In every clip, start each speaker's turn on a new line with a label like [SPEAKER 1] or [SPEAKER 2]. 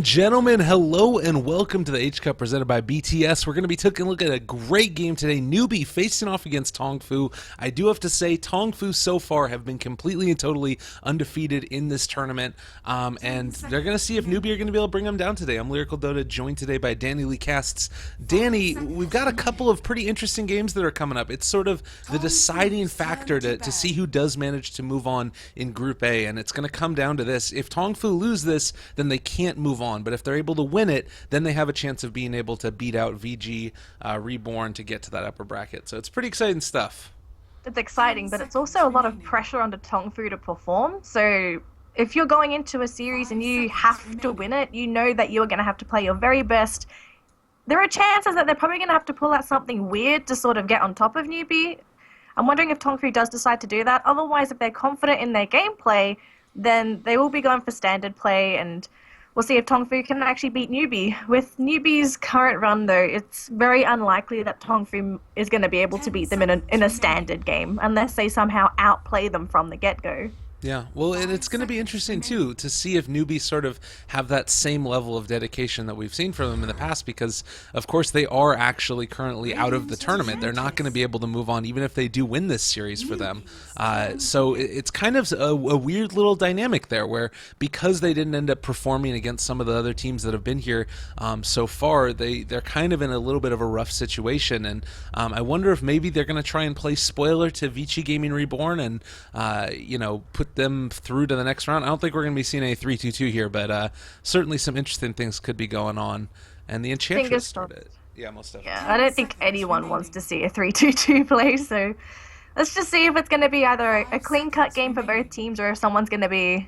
[SPEAKER 1] Gentlemen, hello and welcome to the H Cup presented by BTS. We're going to be taking a look at a great game today. Newbee facing off against TongFu. I do have to say, TongFu so far have been completely and totally undefeated in this tournament, and they're going to see if Newbee are going to be able to bring them down today. I'm Lyrical, joined today by Danelie Casts. Danny, we've got a couple of pretty interesting games that are coming up. It's sort of the deciding factor to see who does manage to move on in Group A, and it's going to come down to this. If TongFu lose this, then they can't move on. But if they're able to win it, then they have a chance of being able to beat out vg.reborn to get to that upper bracket. So it's pretty exciting stuff.
[SPEAKER 2] It's exciting, but it's also a lot of pressure on the TongFu to perform. So if you're going into a series and you have to win it, you know that you're going to have to play your very best. There are chances that they're probably going to have to pull out something weird to sort of get on top of Newbee. I'm wondering if TongFu does decide to do that. Otherwise, if they're confident in their gameplay, then they will be going for standard play, and we'll see if TongFu can actually beat Newbee. With Newbee's current run, though, it's very unlikely that TongFu is going to be able to beat them in a standard game, unless they somehow outplay them from the get-go.
[SPEAKER 1] Yeah, well, and it's going to be interesting, too, to see if Newbee sort of have that same level of dedication that we've seen from them in the past, because, of course, they are actually currently out of the tournament. They're not going to be able to move on, even if they do win this series for them. So it's kind of a weird little dynamic there, where because they didn't end up performing against some of the other teams that have been here so far, they're kind of in a little bit of a rough situation, and I wonder if maybe they're going to try and play spoiler to vg.reborn and, put them through to the next round. I don't think we're going to be seeing a 3-2-2 here, but certainly some interesting things could be going on. And the Enchantress started. Yeah, most definitely.
[SPEAKER 2] Yeah, I don't think anyone wants to see a 3-2-2 play, so let's just see if it's going to be either a clean-cut game for both teams or if someone's going to be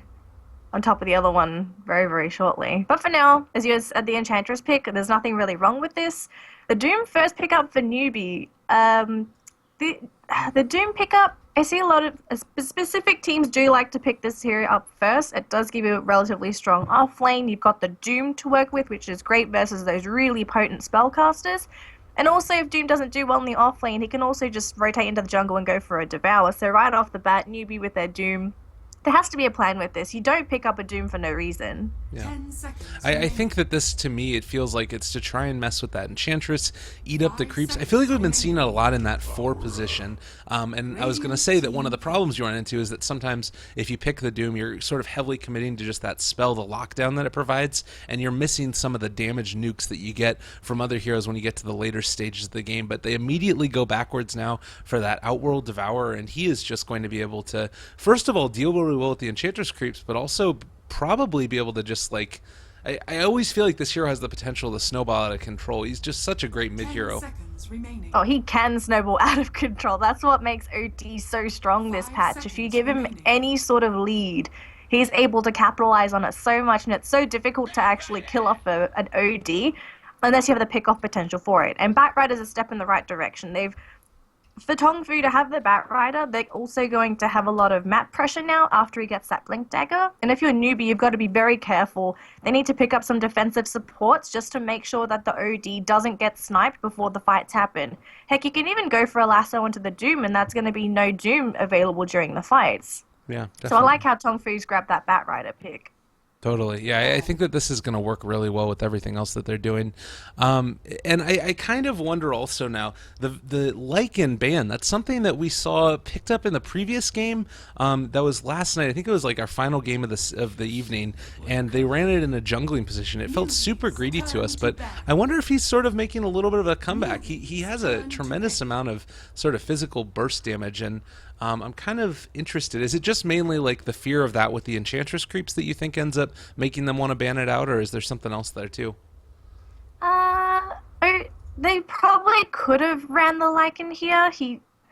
[SPEAKER 2] on top of the other one very, very shortly. But for now, as you said, the Enchantress pick, there's nothing really wrong with this. The Doom first pickup for Newbee. The Doom pickup, I see a lot of specific teams do like to pick this hero up first. It does give you a relatively strong off lane. You've got the Doom to work with, which is great versus those really potent spellcasters. And also, if Doom doesn't do well in the off lane, he can also just rotate into the jungle and go for a Devour. So right off the bat, Newbee with their Doom, there has to be a plan with this. You don't pick up a Doom for no reason.
[SPEAKER 1] Yeah. I think that this, to me, it feels like it's to try and mess with that Enchantress, eat up the creeps. I feel like we've been seeing it a lot in that 4 position. And I was going to say that one of the problems you run into is that sometimes if you pick the Doom, you're sort of heavily committing to just that spell, the lockdown that it provides, and you're missing some of the damage nukes that you get from other heroes when you get to the later stages of the game. But they immediately go backwards now for that Outworld Devourer, and he is just going to be able to, first of all, deal really well with the Enchantress creeps, but also probably be able to just, like, I always feel like this hero has the potential to snowball out of control. He's just such a great mid-hero.
[SPEAKER 2] Oh, he can snowball out of control. That's what makes OD so strong this patch. If you give him any sort of lead, he's able to capitalize on it so much, and it's so difficult to actually kill off an OD unless you have the pick-off potential for it. And Batrider's a step in the right direction. For TongFu to have the Batrider, they're also going to have a lot of map pressure now after he gets that Blink Dagger. And if you're a Newbee, you've got to be very careful. They need to pick up some defensive supports just to make sure that the OD doesn't get sniped before the fights happen. Heck, you can even go for a lasso into the Doom, and that's going to be no Doom available during the fights.
[SPEAKER 1] Yeah, definitely.
[SPEAKER 2] So I like how TongFu's grabbed that Batrider pick.
[SPEAKER 1] Totally. Yeah, I think that this is going to work really well with everything else that they're doing. And I kind of wonder also now, the Lycan ban, that's something that we saw picked up in the previous game. That was last night. I think it was like our final game of the evening, and they ran it in a jungling position. It felt super greedy to us, but I wonder if he's sort of making a little bit of a comeback. He has a tremendous amount of sort of physical burst damage, and I'm kind of interested. Is it just mainly like the fear of that with the Enchantress creeps that you think ends up making them want to ban it out, or is there something else there too?
[SPEAKER 2] They probably could have ran the Lycan here.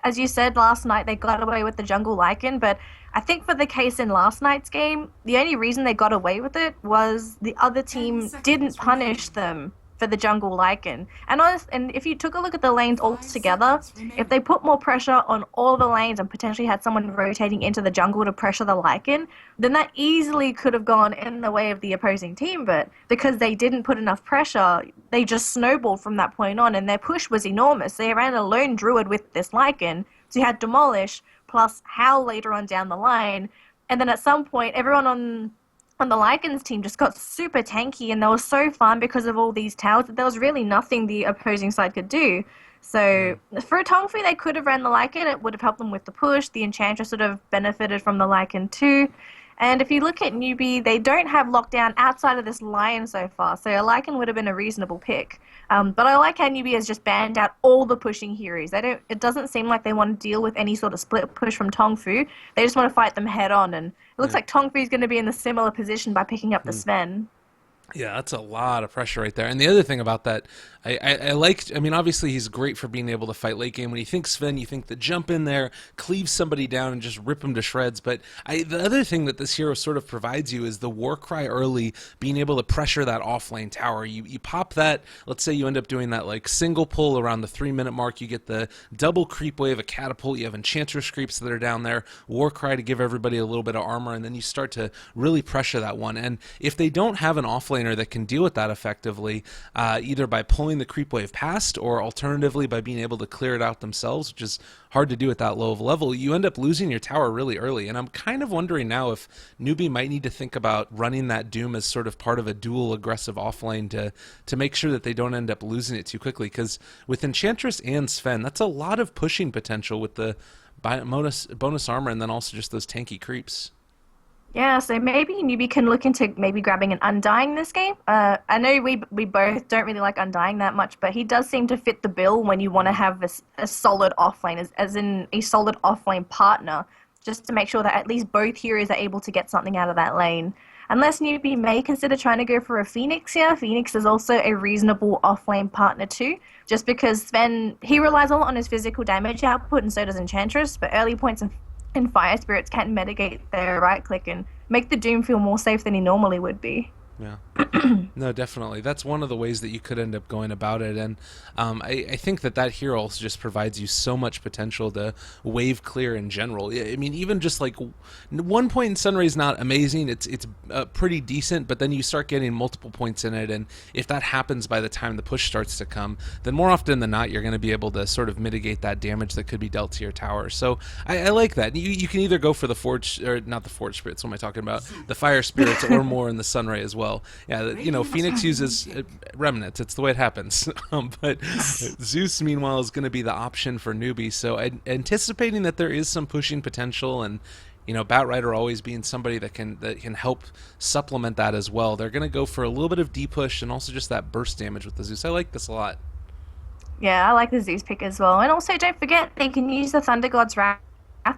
[SPEAKER 2] As you said last night, they got away with the jungle Lycan, but I think for the case in last night's game, the only reason they got away with it was the other team didn't punish them for the jungle Lycan. And if you took a look at the lanes all together, if they put more pressure on all the lanes and potentially had someone rotating into the jungle to pressure the Lycan, then that easily could have gone in the way of the opposing team. But because they didn't put enough pressure, they just snowballed from that point on, and their push was enormous. They ran a lone druid with this Lycan, so you had Demolish plus Howl later on down the line, and then at some point everyone on And the Lycan's team just got super tanky and they were so fun because of all these towers that there was really nothing the opposing side could do.
[SPEAKER 1] Yeah.
[SPEAKER 2] So for a TongFu, they could have ran the Lycan. It would have helped them with the push. The Enchantress would have benefited from the Lycan too. And if you look at Newbee, they don't have lockdown outside of this Lion so far, so a Lycan would have been a reasonable pick. But I like how Newbee has just banned out all the pushing heroes. They don't. It doesn't seem like they want to deal with any sort of split push from TongFu. They just want to fight them head on, and it looks
[SPEAKER 1] Yeah.
[SPEAKER 2] like TongFu is going to be in the similar position by picking up the Sven.
[SPEAKER 1] Yeah, that's a lot of pressure right there. And the other thing about that, I liked, I mean, obviously he's great for being able to fight late game. When you think Sven, you think the jump in there, cleave somebody down, and just rip him to shreds. But the other thing that this hero sort of provides you is the war cry early, being able to pressure that offlane tower. You pop that, let's say you end up doing that like single pull around the 3 minute mark, you get the double creep wave, a catapult, you have Enchantress creeps that are down there, war cry to give everybody a little bit of armor, and then you start to really pressure that one. And if they don't have an offlaner that can deal with that effectively, either by pulling the creep wave past or alternatively by being able to clear it out themselves, which is hard to do at that low of a level, you end up losing your tower really early. And I'm kind of wondering now if Newbee might need to think about running that Doom as sort of part of a dual aggressive offlane to make sure that they don't end up losing it too quickly. Because with Enchantress and Sven, that's a lot of pushing potential with the bonus armor and then also just those tanky creeps.
[SPEAKER 2] Yeah, so maybe Newbie can look into maybe grabbing an Undying this game. I know we both don't really like Undying that much, but he does seem to fit the bill when you want to have a solid offlane, as in a solid offlane partner, just to make sure that at least both heroes are able to get something out of that lane. Unless Newbie may consider trying to go for a Phoenix here. Phoenix is also a reasonable offlane partner too, just because Sven, he relies a lot on his physical damage output, and so does Enchantress, but early points and Fire Spirits can mitigate their right click and make the Doom feel more safe than he normally would be.
[SPEAKER 1] Yeah. No, definitely. That's one of the ways that you could end up going about it. And I think that hero also just provides you so much potential to wave clear in general. I mean, even just like 1 point in Sunray is not amazing. It's pretty decent, but then you start getting multiple points in it. And if that happens by the time the push starts to come, then more often than not, you're going to be able to sort of mitigate that damage that could be dealt to your tower. So I like that. You can either go for the Forge, or not the Forge Spirits, what am I talking about? The Fire Spirits, or more in the Sunray as well. Yeah, Phoenix uses remnants. It's the way it happens. But Zeus, meanwhile, is going to be the option for Newbee. So anticipating that there is some pushing potential, and Batrider always being somebody that can help supplement that as well. They're going to go for a little bit of D push and also just that burst damage with the Zeus. I like this a lot.
[SPEAKER 2] Yeah, I like the Zeus pick as well. And also, don't forget, they can use the Thunder God's Wrath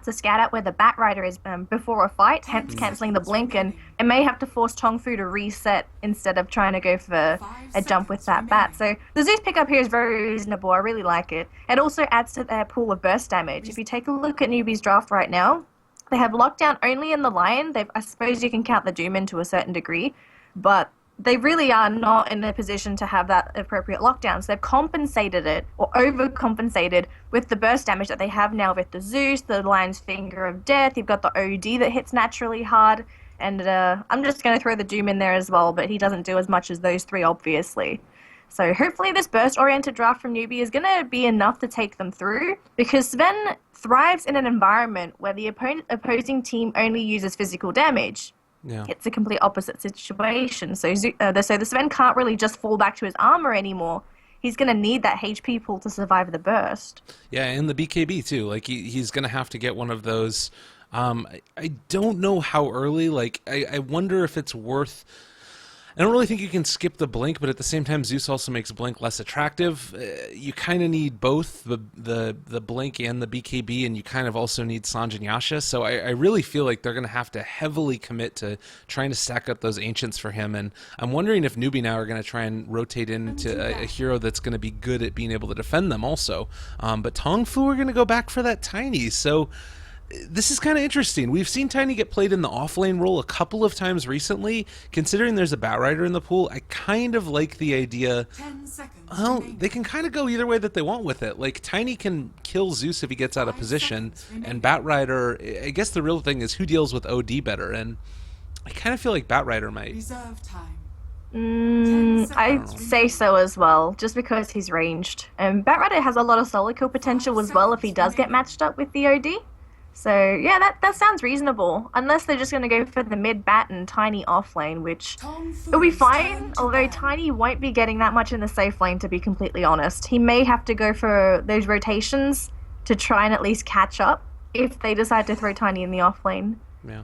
[SPEAKER 2] to scout out where the Batrider is before a fight, hence cancelling the blink, and it may have to force TongFu to reset instead of trying to go for a jump with that bat. So the Zeus pickup here is very reasonable. I really like it. It also adds to their pool of burst damage. If you take a look at Newbee's draft right now, they have lockdown only in the Lion. I suppose you can count the Doom in to a certain degree, but they really are not in a position to have that appropriate lockdown. So they've compensated it, or overcompensated, with the burst damage that they have now with the Zeus, the Lion's Finger of Death. You've got the OD that hits naturally hard, and I'm just going to throw the Doom in there as well, but he doesn't do as much as those three, obviously. So hopefully this burst-oriented draft from Newbee is going to be enough to take them through, because Sven thrives in an environment where the opposing team only uses physical damage.
[SPEAKER 1] Yeah.
[SPEAKER 2] It's a complete opposite situation. So the Sven can't really just fall back to his armor anymore. He's going to need that HP pool to survive the burst.
[SPEAKER 1] Yeah, and the BKB too. Like he's going to have to get one of those. I don't know how early. Like I wonder if it's worth. I don't really think you can skip the blink, but at the same time, Zeus also makes blink less attractive. You kind of need both the blink and the BKB, and you kind of also need Sanj and Yasha. So I really feel like they're going to have to heavily commit to trying to stack up those ancients for him. And I'm wondering if Newbee now are going to try and rotate into a hero that's going to be good at being able to defend them also. But TongFu are going to go back for that Tiny. So this is kind of interesting. We've seen Tiny get played in the offlane role a couple of times recently. Considering there's a Batrider in the pool, I kind of like the idea.
[SPEAKER 3] 10 seconds.
[SPEAKER 1] Well, they can kind of go either way that they want with it. Like, Tiny can kill Zeus if he gets out of position, and Batrider, I guess the real thing is who deals with OD better, and I kind of feel like Batrider might.
[SPEAKER 3] Reserve time.
[SPEAKER 2] I'd say so as well, just because he's ranged. And Batrider has a lot of solo kill potential as well if he does get matched up with the OD. So yeah, that sounds reasonable. Unless they're just going to go for the mid bat and Tiny off lane, which it'll be
[SPEAKER 3] TongFu's turn
[SPEAKER 2] fine.
[SPEAKER 3] to
[SPEAKER 2] Although
[SPEAKER 3] ban.
[SPEAKER 2] Tiny won't be getting that much in the safe lane, to be completely honest. He may have to go for those rotations to try and at least catch up if they decide to throw Tiny in the off lane.
[SPEAKER 1] Yeah.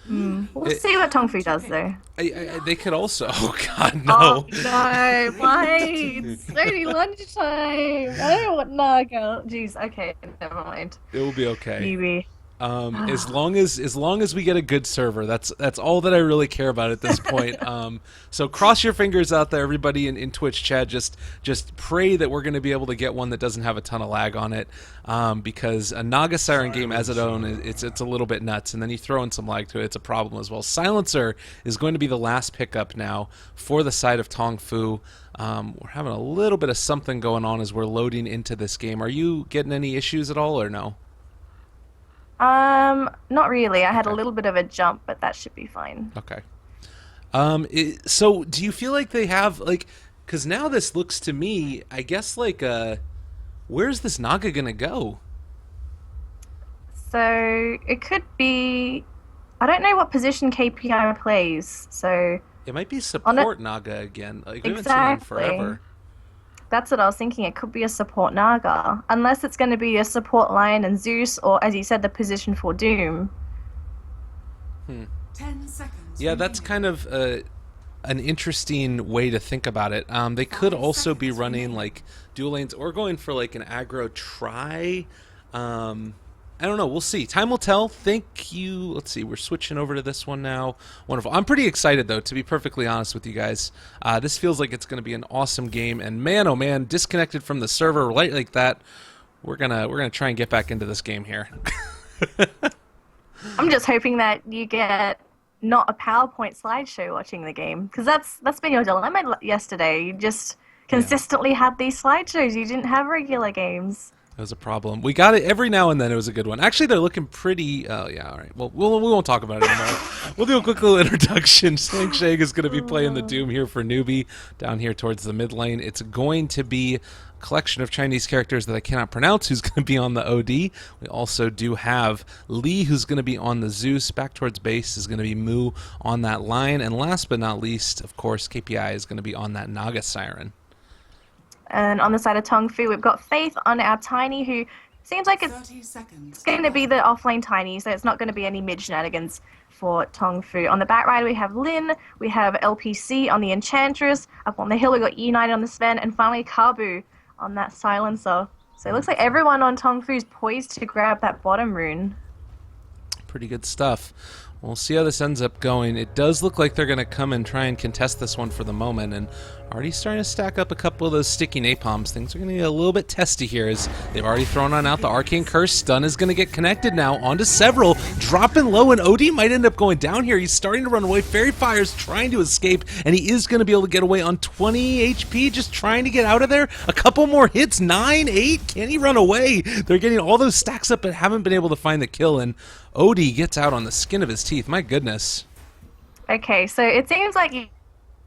[SPEAKER 2] We'll
[SPEAKER 1] It,
[SPEAKER 2] see what
[SPEAKER 3] Turn
[SPEAKER 2] TongFu
[SPEAKER 3] to
[SPEAKER 2] does
[SPEAKER 3] pick.
[SPEAKER 2] though.
[SPEAKER 1] they could also. Oh God,
[SPEAKER 2] Oh
[SPEAKER 1] no!
[SPEAKER 2] no, why?
[SPEAKER 3] Green
[SPEAKER 2] It's only lunchtime. I don't want Naga. Jeez, okay, never mind.
[SPEAKER 1] It will be okay.
[SPEAKER 2] Newbie.
[SPEAKER 1] As long as we get a good server, that's all that I really care about at this point. So cross your fingers out there, everybody in Twitch chat. Just pray that we're going to be able to get one that doesn't have a ton of lag on it, because a Naga Siren game as its own, it's a little bit nuts, and then you throw in some lag to it, it's a problem as well. Silencer is going to be the last pickup now for the side of TongFu. We're having a little bit of something going on as we're loading into this game. Are you getting any issues at all, or no?
[SPEAKER 2] Not really. I had a
[SPEAKER 1] Okay.
[SPEAKER 2] little bit of a jump, but that should be fine.
[SPEAKER 1] Okay. So do you feel like they have like, because now this looks to me, I guess like, where's this Naga gonna go?
[SPEAKER 2] So it could be. I don't know what position KPI plays. So
[SPEAKER 1] It might be
[SPEAKER 2] on it,
[SPEAKER 1] support Naga again. Like we haven't seen him
[SPEAKER 2] exactly.
[SPEAKER 1] forever.
[SPEAKER 2] That's what I was thinking. It could be a support Naga, unless it's going to be a support Lion and Zeus, or as you said, the position for Doom.
[SPEAKER 3] 10 seconds.
[SPEAKER 1] Yeah, that's
[SPEAKER 3] remaining.
[SPEAKER 1] kind of an interesting way to think about it. They could
[SPEAKER 3] 5
[SPEAKER 1] also be
[SPEAKER 3] seconds
[SPEAKER 1] running
[SPEAKER 3] remaining.
[SPEAKER 1] like dual lanes or going for like an aggro try. I don't know. We'll see. Time will tell. Thank you. Let's see. We're switching over to this one now. Wonderful. I'm pretty excited though, to be perfectly honest with you guys. This feels like it's going to be an awesome game. And man, oh man, disconnected from the server right like that. We're gonna try and get back into this game here.
[SPEAKER 2] I'm just hoping that you get not a PowerPoint slideshow watching the game, because that's been your dilemma yesterday. You just consistently had these slideshows. You didn't have regular games.
[SPEAKER 1] It was a problem. We got it every now and then. It was a good one. Actually, they're looking pretty. Oh yeah, all right. Well, we won't talk about it anymore. We'll do a quick little introduction. Shank Shag is going to be playing the Doom here for Newbee down here towards the mid lane. It's going to be a collection of Chinese characters that I cannot pronounce who's going to be on the OD. We also do have Lee who's going to be on the Zeus. Back towards base is going to be Moo on that line. And last but not least, of course, KPI is going to be on that Naga Siren.
[SPEAKER 2] And on the side of TongFu, we've got Faith on our Tiny, who seems like it's
[SPEAKER 3] 30 seconds.
[SPEAKER 2] going to be the offlane Tiny, so it's not going to be any mid shenanigans for TongFu. On the back right, we have Lin, we have LPC on the Enchantress, up on the hill we got United on the Sven, and finally Kabu on that Silencer. So it looks like everyone on TongFu is poised to grab that bottom rune.
[SPEAKER 1] Pretty good stuff. We'll see how this ends up going. It does look like they're going to come and try and contest this one for the moment, and already starting to stack up a couple of those sticky napalms. Things are going to get a little bit testy here as they've already thrown on out the Arcane Curse. Stun is going to get connected now onto several. Dropping low, and OD might end up going down here. He's starting to run away. Fairy Fire's trying to escape, and he is going to be able to get away on 20 HP, just trying to get out of there. A couple more hits, 9, 8. Can he run away? They're getting all those stacks up but haven't been able to find the kill, and Odie gets out on the skin of his teeth. My goodness.
[SPEAKER 2] Okay, so it seems like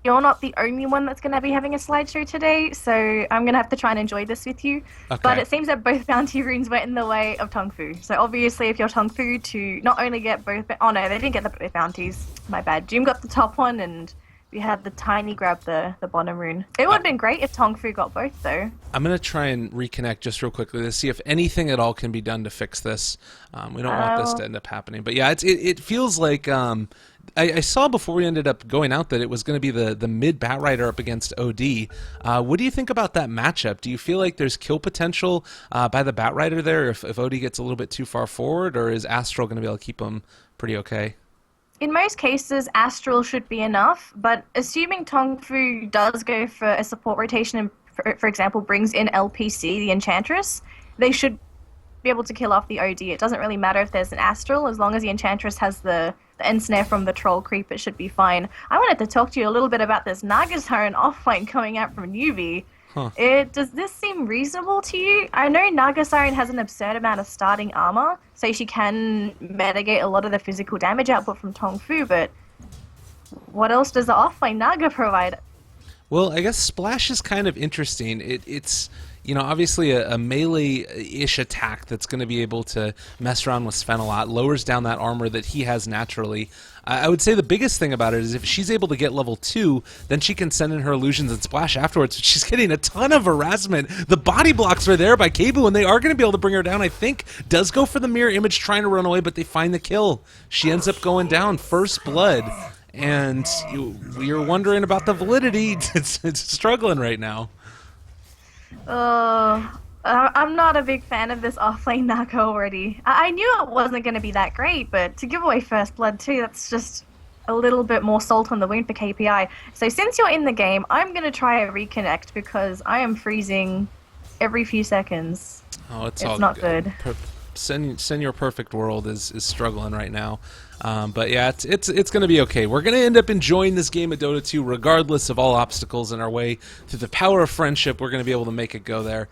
[SPEAKER 2] you're not the only one that's going to be having a slideshow today, so I'm going to have to try and enjoy this with you.
[SPEAKER 1] Okay.
[SPEAKER 2] But it seems that both bounty runes were in the way of TongFu. So obviously, if you're TongFu to not only get both... Oh no, they didn't get the both bounties. My bad. Doom got the top one, and we had the Tiny grab the bottom rune. It would have been great if TongFu got both, though.
[SPEAKER 1] I'm going to try and reconnect just real quickly to see if anything at all can be done to fix this. We don't want this to end up happening. But yeah, it feels like... I saw before we ended up going out that it was going to be the mid Batrider up against OD. What do you think about that matchup? Do you feel like there's kill potential by the Batrider there if OD gets a little bit too far forward, or is Astral going to be able to keep him pretty okay?
[SPEAKER 2] In most cases, Astral should be enough, but assuming TongFu does go for a support rotation and, for example, brings in LPC, the Enchantress, they should be able to kill off the OD. It doesn't really matter if there's an Astral, as long as the Enchantress has the ensnare from the Troll Creep, it should be fine. I wanted to talk to you a little bit about this Naga Siren offlane coming out from Newbee.
[SPEAKER 1] Huh.
[SPEAKER 2] Does this seem reasonable to you? I know Naga Siren has an absurd amount of starting armor, so she can mitigate a lot of the physical damage output from TongFu, but what else does the offlane Naga provide?
[SPEAKER 1] Well, I guess Splash is kind of interesting. It's obviously a melee-ish attack that's going to be able to mess around with Sven a lot, lowers down that armor that he has naturally. I would say the biggest thing about it is if she's able to get level 2, then she can send in her illusions and Splash afterwards. She's getting a ton of harassment. The body blocks are there by Kebu, and they are going to be able to bring her down, I think. Does go for the mirror image, trying to run away, but they find the kill. She ends up going down, first blood. And you're wondering about the validity. It's struggling right now.
[SPEAKER 2] I'm not a big fan of this offlane Naga already. I knew it wasn't going to be that great, but to give away first blood too, that's just a little bit more salt on the wound for KPI. So since you're in the game, I'm going to try a reconnect because I am freezing every few seconds.
[SPEAKER 1] Oh, it's
[SPEAKER 2] all
[SPEAKER 1] all
[SPEAKER 2] not good.
[SPEAKER 1] Senor Perfect World is struggling right now. But yeah, it's going to be okay. We're going to end up enjoying this game of Dota 2 regardless of all obstacles in our way. Through the power of friendship, we're going to be able to make it go there.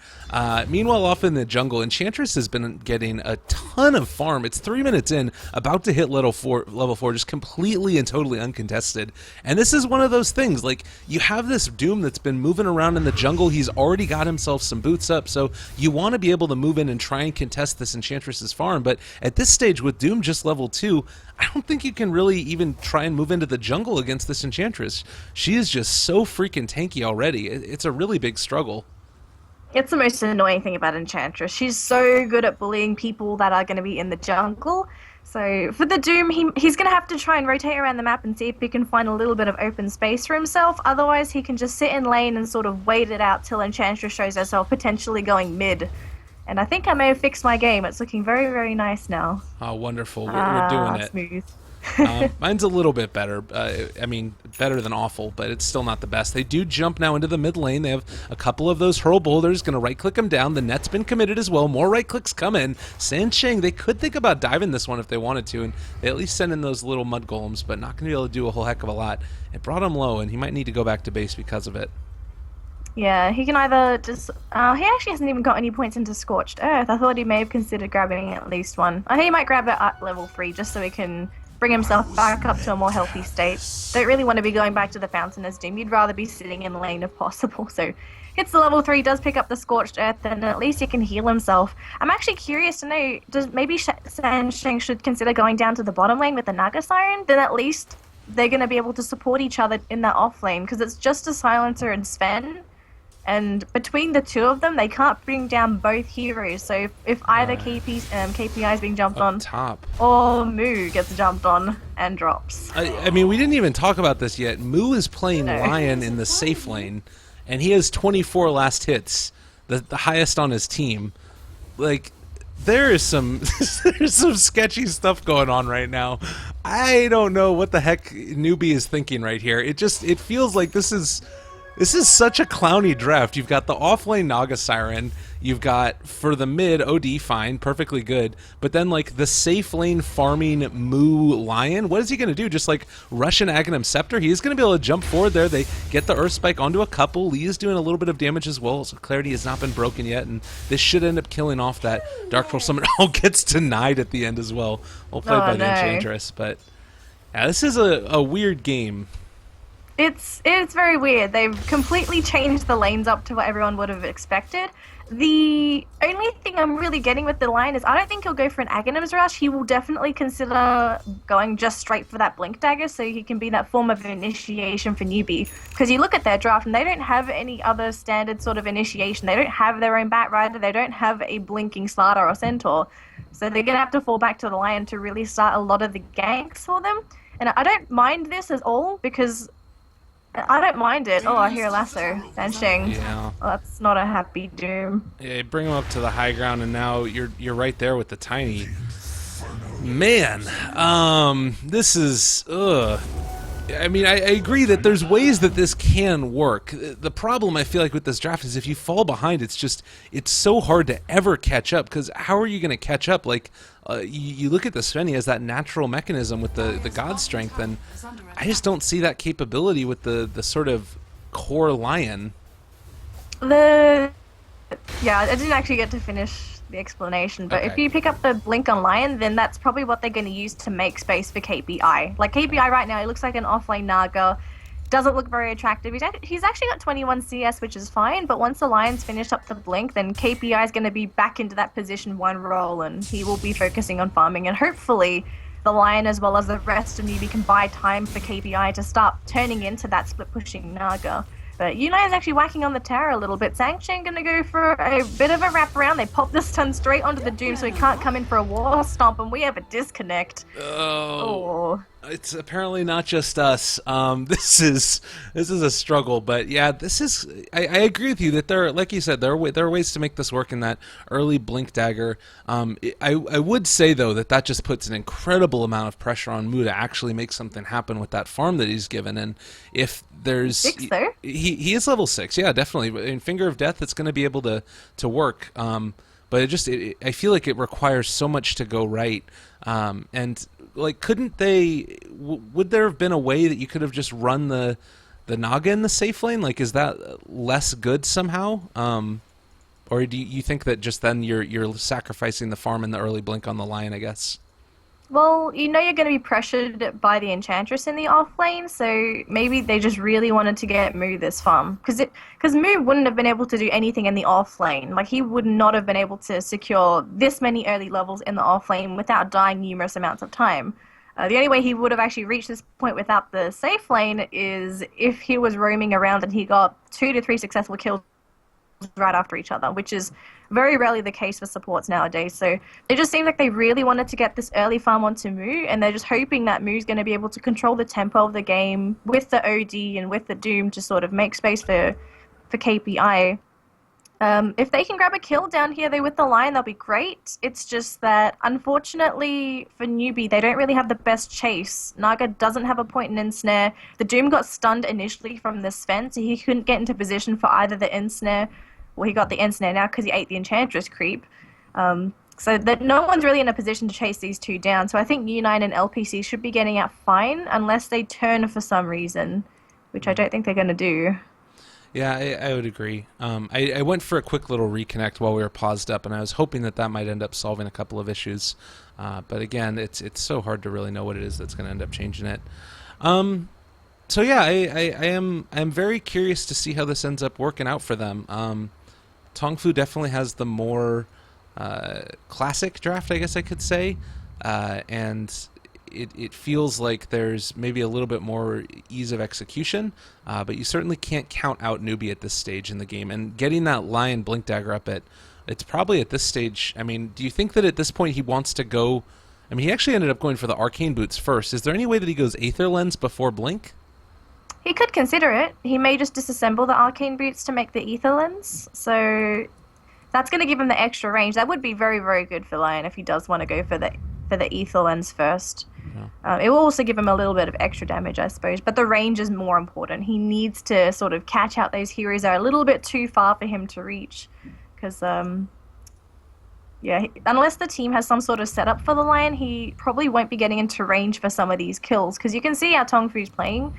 [SPEAKER 1] Meanwhile, off in the jungle, Enchantress has been getting a ton of farm. It's 3 minutes in, about to hit level 4, just completely and totally uncontested. And this is one of those things, like, you have this Doom that's been moving around in the jungle. He's already got himself some boots up, so you want to be able to move in and try and contest this Enchantress's farm. But at this stage, with Doom just level 2, I don't think you can really even try and move into the jungle against this Enchantress. She is just so freaking tanky already. It's a really big struggle.
[SPEAKER 2] It's the most annoying thing about Enchantress. She's so good at bullying people that are going to be in the jungle. So for the Doom, he's going to have to try and rotate around the map and see if he can find a little bit of open space for himself. Otherwise, he can just sit in lane and sort of wait it out till Enchantress shows herself, potentially going mid. And I think I may have fixed my game. It's looking very, very nice now.
[SPEAKER 1] Oh, wonderful. We're doing it.
[SPEAKER 2] Smooth.
[SPEAKER 1] Mine's a little bit better. I mean, better than awful, but it's still not the best. They do jump now into the mid lane. They have a couple of those hurl boulders. Going to right-click them down. The net's been committed as well. More right-clicks come in. Sansheng, they could think about diving this one if they wanted to, and they at least send in those little mud golems, but not going to be able to do a whole heck of a lot. It brought him low, and he might need to go back to base because of it.
[SPEAKER 2] Yeah, he can either just... he actually hasn't even got any points into Scorched Earth. I thought he may have considered grabbing at least one. I think he might grab it at level 3 just so he can bring himself back up to a more healthy state. Don't really want to be going back to the fountain as Doom. You'd rather be sitting in lane if possible. So hits the level 3, does pick up the Scorched Earth, and at least he can heal himself. I'm actually curious to know, does maybe Sansheng should consider going down to the bottom lane with the Naga Siren? Then at least they're going to be able to support each other in that off lane, because it's just a Silencer and Sven. And between the two of them, they can't bring down both heroes. So if either KPI is being jumped on,
[SPEAKER 1] top,
[SPEAKER 2] or Moo gets jumped on and drops.
[SPEAKER 1] I mean, we didn't even talk about this yet. Moo is playing Lion in the safe lane, and he has 24 last hits, the highest on his team. Like, there is some there's some sketchy stuff going on right now. I don't know what the heck Newbee is thinking right here. It feels like this is such a clowny draft. You've got the offlane Naga Siren. You've got, for the mid, OD, fine, perfectly good. But then, like, the safe lane farming Moo Lion, what is he going to do? Just, like, rush an Aghanim Scepter? He is going to be able to jump forward there. They get the Earth Spike onto a couple. Lee is doing a little bit of damage as well, so Clarity has not been broken yet, and this should end up killing off that Dark Troll Summon. Oh, gets denied at the end as well. Well played by the Enchantress. But, yeah, this is a weird game.
[SPEAKER 2] It's very weird. They've completely changed the lanes up to what everyone would have expected. The only thing I'm really getting with the line is I don't think he'll go for an Aghanim's Rush. He will definitely consider going just straight for that Blink Dagger so he can be that form of initiation for Newbee. Because you look at their draft and they don't have any other standard sort of initiation. They don't have their own Bat Rider. They don't have a blinking Slardar or Centaur. So they're going to have to fall back to the Lion to really start a lot of the ganks for them. And I don't mind this at all because... I don't mind it. Oh, I hear a lasso. Sansheng. Yeah. Well, that's not a happy Doom.
[SPEAKER 1] Yeah, bring him up to the high ground, and now you're right there with the tiny. Man, this is. I mean, I agree that there's ways that this can work. The problem I feel like with this draft is if you fall behind, it's so hard to ever catch up, because how are you going to catch up? Like, you look at the Sven, he has that natural mechanism with the God Strength, and I just don't see that capability with the sort of core Lion.
[SPEAKER 2] Yeah, I didn't actually get to finish the explanation, but if you pick up the Blink on Lion, then that's probably what they're going to use to make space for KPI. Like, KPI right now, he looks like an offlane Naga. Doesn't look very attractive. He's actually got 21 CS, which is fine, but once the Lions finish up the blink, then KPI is going to be back into that position 1 role, and he will be focusing on farming, and hopefully the Lion as well as the rest of Newbee can buy time for KPI to start turning into that split pushing Naga. But Unite is actually whacking on the tower a little bit. Zhangchen gonna go for a bit of a wrap around. They pop the stun straight onto the Doom so he can't come in for a war stomp, and we have a disconnect.
[SPEAKER 1] Oh. It's apparently not just us. This is a struggle, but yeah, this is. I agree with you that there, like you said, there are ways to make this work in that early blink dagger. I would say though that just puts an incredible amount of pressure on Mu to actually make something happen with that farm that he's given. And if there's
[SPEAKER 2] 6 though,
[SPEAKER 1] he is level 6, yeah, definitely. In Finger of Death, it's going to be able to work. But I feel like it requires so much to go right. And like, couldn't they? Would there have been a way that you could have just run the Naga in the safe lane? Like, is that less good somehow? Or do you think that just then you're sacrificing the farm in the early blink on the Lion? I guess.
[SPEAKER 2] well, you know you're going to be pressured by the Enchantress in the off lane, so maybe they just really wanted to get Mu this farm. Because Mu wouldn't have been able to do anything in the off lane. Like, he would not have been able to secure this many early levels in the off lane without dying numerous amounts of time. The only way he would have actually reached this point without the safe lane is if he was roaming around and he got 2 to 3 successful kills right after each other, which is very rarely the case for supports nowadays. So it just seems like they really wanted to get this early farm onto Mu, and they're just hoping that Mu's going to be able to control the tempo of the game with the OD and with the Doom to sort of make space for KPI. If they can grab a kill down here though with the Lion, that'll be great. It's just that unfortunately for Newbee, they don't really have the best chase. Naga doesn't have a point in ensnare. The Doom got stunned initially from the Sven, so he couldn't get into position for either the ensnare. Well, he got the ensnare now because he ate the Enchantress creep. So that no one's really in a position to chase these two down. So I think U9 and LPC should be getting out fine unless they turn for some reason, which I don't think they're going to do.
[SPEAKER 1] Yeah, I would agree. I went for a quick little reconnect while we were paused up, and I was hoping that might end up solving a couple of issues. But again, it's so hard to really know what it is that's going to end up changing it. So yeah, I'm very curious to see how this ends up working out for them. TongFu definitely has the more classic draft, I guess I could say, and it feels like there's maybe a little bit more ease of execution, but you certainly can't count out Newbee at this stage in the game. And getting that Lion Blink Dagger up it's probably at this stage, I mean, do you think that at this point he wants to go, I mean, he actually ended up going for the Arcane Boots first. Is there any way that he goes Aether Lens before Blink?
[SPEAKER 2] He could consider it. He may just disassemble the Arcane Boots to make the Ether Lens, so that's going to give him the extra range. That would be very, very good for Lion if he does want to go for the Ether Lens first. Yeah. It will also give him a little bit of extra damage, I suppose, but the range is more important. He needs to sort of catch out those heroes that are a little bit too far for him to reach, because yeah, unless the team has some sort of setup for the Lion, he probably won't be getting into range for some of these kills, because you can see how TongFu's playing.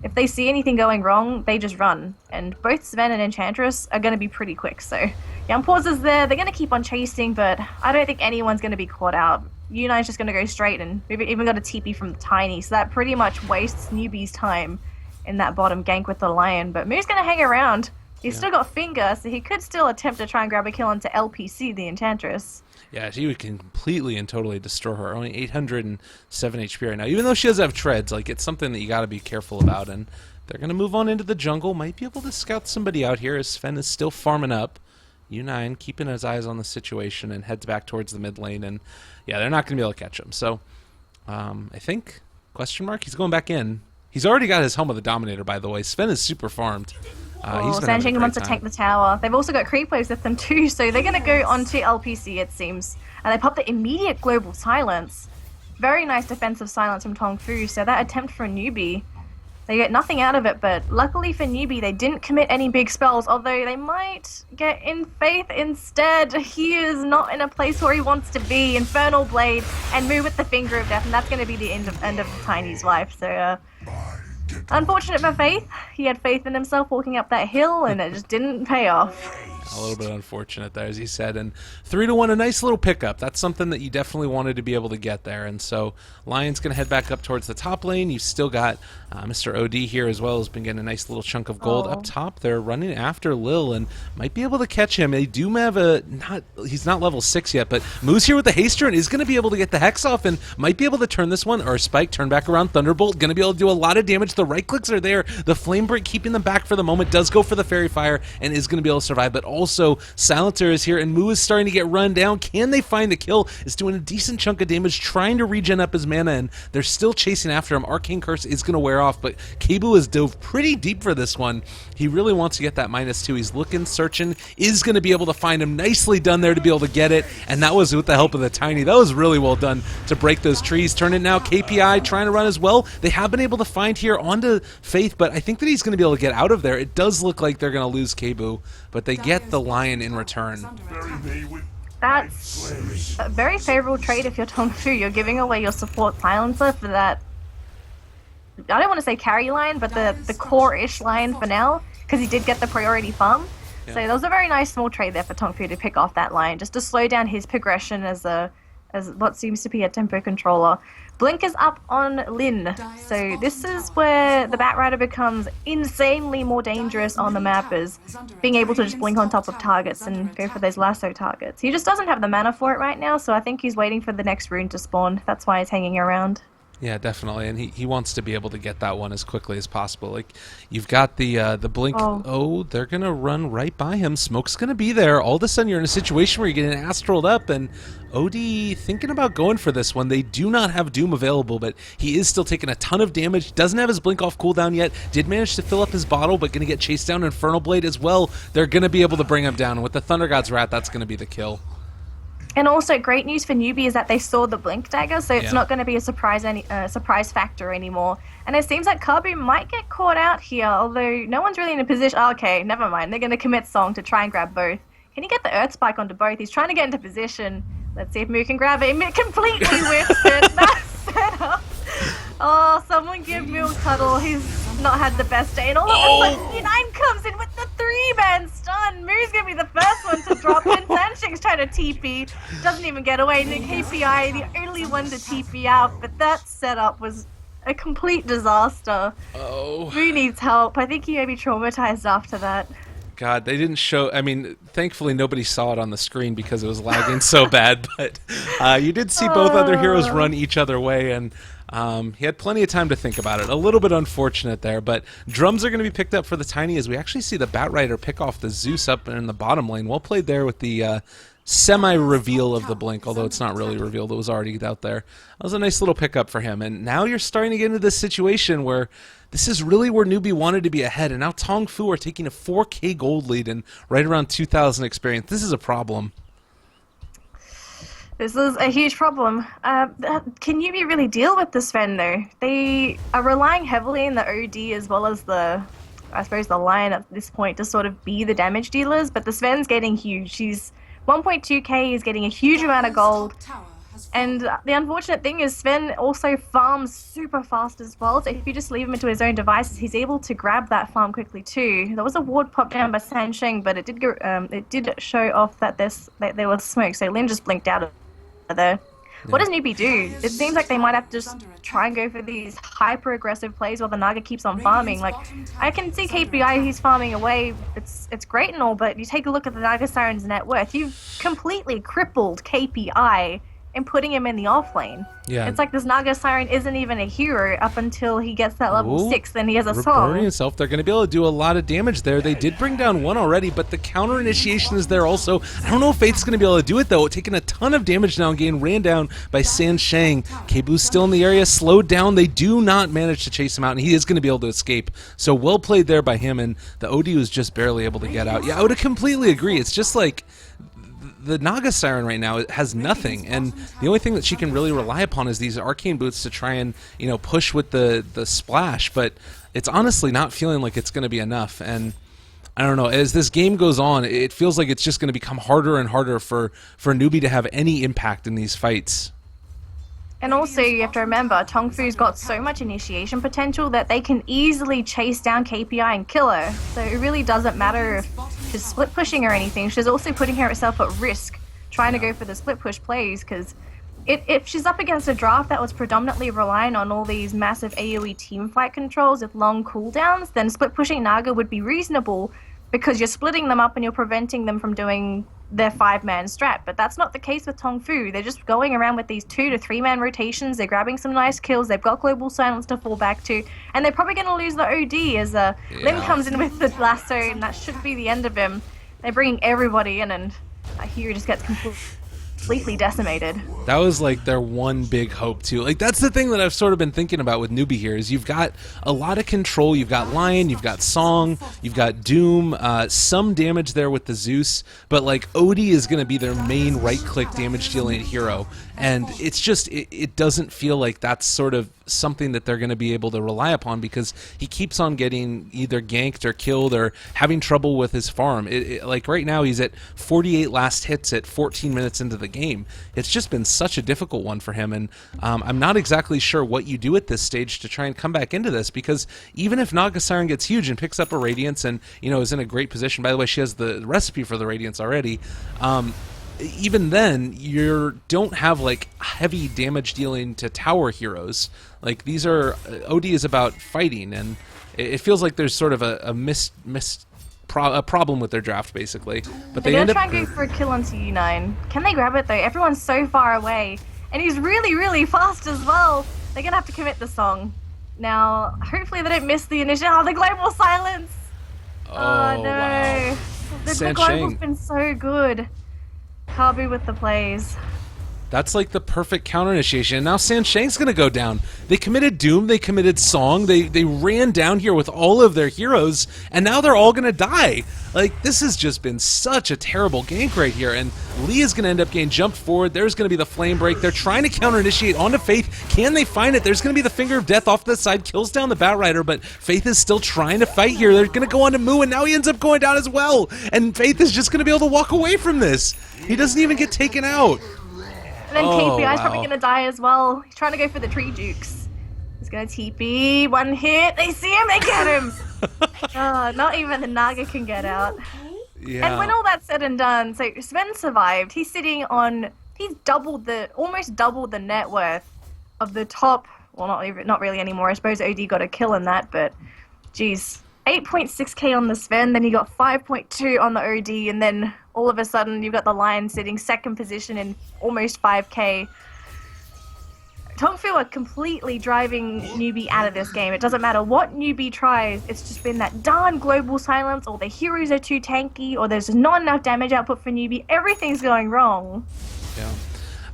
[SPEAKER 2] If they see anything going wrong, they just run. And both Sven and Enchantress are going to be pretty quick. So, Young Pauses there. They're going to keep on chasing, but I don't think anyone's going to be caught out. Uni's just going to go straight, and we've even got a TP from the Tiny. So that pretty much wastes Newbee's time in that bottom gank with the Lion. But Moo's going to hang around. He's still got Finger, so he could still attempt to try and grab a kill onto LPC, the Enchantress.
[SPEAKER 1] Yeah, she would completely and totally destroy her. Only 807 HP right now. Even though she does have treads, like, it's something that you got to be careful about. And they're going to move on into the jungle. Might be able to scout somebody out here as Sven is still farming up. U9 keeping his eyes on the situation and heads back towards the mid lane. And yeah, they're not going to be able to catch him. So I think, question mark, he's going back in. He's already got his Home of the Dominator, by the way. Sven is super farmed.
[SPEAKER 2] Sanjing wants to take the tower. They've also got creep waves with them too, so they're going to go onto LPC, it seems. And they pop the immediate global silence. Very nice defensive silence from TongFu, so that attempt for Newbee, they get nothing out of it, but luckily for Newbee, they didn't commit any big spells, although they might get in Faith instead. He is not in a place where he wants to be. Infernal Blade and move with the Finger of Death, and that's going to be the end of Tiny's life, so unfortunate for Faith. He had faith in himself walking up that hill, and it just didn't pay off.
[SPEAKER 1] A little bit unfortunate there, as you said. And 3-1, a nice little pickup. That's something that you definitely wanted to be able to get there. And so Lion's going to head back up towards the top lane. You've still got Mr. OD here as well, has been getting a nice little chunk of gold up top. They're running after Lil and might be able to catch him. They do have he's not level 6 yet, but Moo's here with the haster and is going to be able to get the Hex off and might be able to turn this one, or Spike, turn back around. Thunderbolt, going to be able to do a lot of damage. The right clicks are there. The Flame Break keeping them back for the moment, does go for the Fairy Fire and is going to be able to survive, but also Silencer is here and Moo is starting to get run down. Can they find the kill? Is doing a decent chunk of damage, trying to regen up his mana, and they're still chasing after him. Arcane Curse is going to wear off, but Kebu has dove pretty deep for this one. He really wants to get that -2. He's looking, searching, is going to be able to find him. Nicely done there to be able to get it, and that was with the help of the Tiny. That was really well done to break those trees. Turn it now. KPI trying to run as well. They have been able to find here onto Faith, but I think that he's going to be able to get out of there. It does look like they're going to lose Kebu, but they get the Lion in return.
[SPEAKER 2] That's a very favorable trade if you're TongFu. You're giving away your support Silencer for that, I don't want to say carry line, but the core-ish line for now, because he did get the priority farm. Yeah. So that was a very nice small trade there for TongFu to pick off that line, just to slow down his progression as what seems to be a tempo controller. Blink is up on Lin, so this is where the Batrider becomes insanely more dangerous on the map, is being able to just blink on top of targets and go for those lasso targets. He just doesn't have the mana for it right now, so I think he's waiting for the next rune to spawn. That's why he's hanging around.
[SPEAKER 1] Yeah, definitely, and he wants to be able to get that one as quickly as possible. Like, you've got the blink. Oh, they're gonna run right by him. Smoke's gonna be there. All of a sudden, you're in a situation where you're getting astraled up, and OD thinking about going for this one. They do not have Doom available, but he is still taking a ton of damage. Doesn't have his blink off cooldown yet. Did manage to fill up his bottle, but gonna get chased down. Infernal Blade as well. They're gonna be able to bring him down. And with the Thunder God's Wrath, that's gonna be the kill.
[SPEAKER 2] And also, great news for Newbee is that they saw the blink dagger, so it's not going to be a surprise factor anymore. And it seems like Kabu might get caught out here, although no one's really in a position. Oh, okay, never mind. They're going to commit Song to try and grab both. Can he get the Earth Spike onto both? He's trying to get into position. Let's see if Moo can grab it. It completely whiffs it. That's set up. Oh, someone give Moo a cuddle. He's not had the best day. And all of a sudden, Nine comes in with the 3-man stun. Moo's going to be the first one to drop in. Sanshing's trying to TP. Doesn't even get away. And KPI, the only one to TP out. But that setup was a complete disaster. Moo needs help. I think he may be traumatized after that.
[SPEAKER 1] God, they didn't show. I mean, thankfully nobody saw it on the screen because it was lagging so bad. But you did see both other heroes run each other way, and he had plenty of time to think about it. A little bit unfortunate there, but drums are going to be picked up for the Tiny as we actually see the Batrider pick off the Zeus up in the bottom lane. Well played there with the semi-reveal of the blink, although it's not really revealed. It was already out there. That was a nice little pickup for him, and now you're starting to get into this situation where this is really where Newbee wanted to be ahead, and now TongFu are taking a 4K gold lead and right around 2,000 experience. This is a problem.
[SPEAKER 2] This is a huge problem. Can Newbee really deal with this Sven, though? They are relying heavily on the OD as well as the, I suppose, the Lion at this point to sort of be the damage dealers, but the Sven's getting huge. He's 1.2k, he's getting a huge amount of gold. And the unfortunate thing is Sven also farms super fast as well, so if you just leave him into his own devices, he's able to grab that farm quickly too. There was a ward popped down by Sansheng, but it did show off that there was smoke, so Lin just blinked out of there. What does Newbee do? It seems like they might have to just try and go for these hyper-aggressive plays while the Naga keeps on farming. Like, I can see KPI, he's farming away. It's great and all, but you take a look at the Naga Siren's net worth. You've completely crippled KPI and putting him in the off lane. Yeah. It's like this Naga Siren isn't even a hero up until he gets that level 6, then he has a song.
[SPEAKER 1] Himself. They're going to be able to do a lot of damage there. They did bring down one already, but the counter initiation is there also. I don't know if Faith's going to be able to do it though. Taking a ton of damage now, getting ran down by Sansheng. Kebu's still in the area, slowed down. They do not manage to chase him out, and he is going to be able to escape. So well played there by him, and the OD was just barely able to get out. Yeah, I would completely agree. It's just like the Naga Siren right now has nothing, and the only thing that she can really rely upon is these arcane boots to try and, you know, push with the splash, but it's honestly not feeling like it's going to be enough. And I don't know, as this game goes on, it feels like it's just going to become harder and harder for Newbee to have any impact in these fights.
[SPEAKER 2] And also, you have to remember, TongFu's got so much initiation potential that they can easily chase down KPI and kill her. So it really doesn't matter if she's split pushing or anything. She's also putting herself at risk trying to go for the split push plays because if she's up against a draft that was predominantly relying on all these massive AoE team fight controls with long cooldowns, then split pushing Naga would be reasonable because you're splitting them up and you're preventing them from doing their 5-man strat. But that's not the case with TongFu. They're just going around with these 2 to 3-man rotations. They're grabbing some nice kills. They've got global silence to fall back to, and they're probably going to lose the OD as Lim comes in with the lasso, and that should be the end of him. They're bringing everybody in, and Hero just gets completely decimated.
[SPEAKER 1] That was like their one big hope too. Like that's the thing that I've sort of been thinking about with Newbee here is you've got a lot of control. You've got Lion, you've got Song, you've got Doom, some damage there with the Zeus, but like Odie is going to be their main right-click damage dealing hero, and it's just it doesn't feel like that's sort of something that they're going to be able to rely upon because he keeps on getting either ganked or killed or having trouble with his farm. Like right now he's at 48 last hits at 14 minutes into the game. It's just been such a difficult one for him, and I'm not exactly sure what you do at this stage to try and come back into this, because even if Naga Siren gets huge and picks up a Radiance and is in a great position, by the way she has the recipe for the Radiance already, even then you don't have like heavy damage dealing to tower heroes. Like these are OD is about fighting, and it feels like there's sort of a problem with their draft basically. But
[SPEAKER 2] they're gonna try and go for a kill on CU9. Can they grab it though? Everyone's so far away, and he's really fast as well. They're gonna have to commit the song. Now, hopefully they don't miss the initial. Oh, the global silence! Oh no!
[SPEAKER 1] Wow.
[SPEAKER 2] The global's been so good. Kabu with the plays.
[SPEAKER 1] That's like the perfect counter initiation. And now Sanshang's going to go down. They committed Doom, they committed Song, they ran down here with all of their heroes, and now they're all going to die. Like, this has just been such a terrible gank right here, and Lee is going to end up getting jumped forward. There's going to be the flame break. They're trying to counter initiate onto Faith. Can they find it? There's going to be the finger of death off to the side, kills down the Batrider, but Faith is still trying to fight here. They're going to go on to Moo, and now he ends up going down as well, and Faith is just going to be able to walk away from this. He doesn't even get taken out.
[SPEAKER 2] And then KPI's probably going to die as well. He's trying to go for the tree jukes. He's going to TP. One hit. They see him. They get him. Not even the Naga can get out.
[SPEAKER 1] Yeah.
[SPEAKER 2] And when all that's said and done, so Sven survived. He's sitting on... He's almost doubled the net worth of the top... Well, not really anymore. I suppose OD got a kill in that, but... Geez. 8.6k on the Sven, then you got 5.2 on the OD, and then all of a sudden you've got the Lion sitting second position in almost 5k. TongFu are completely driving Newbee out of this game. It doesn't matter what Newbee tries, it's just been that darn global silence, or the heroes are too tanky, or there's not enough damage output for Newbee. Everything's going wrong.
[SPEAKER 1] Yeah.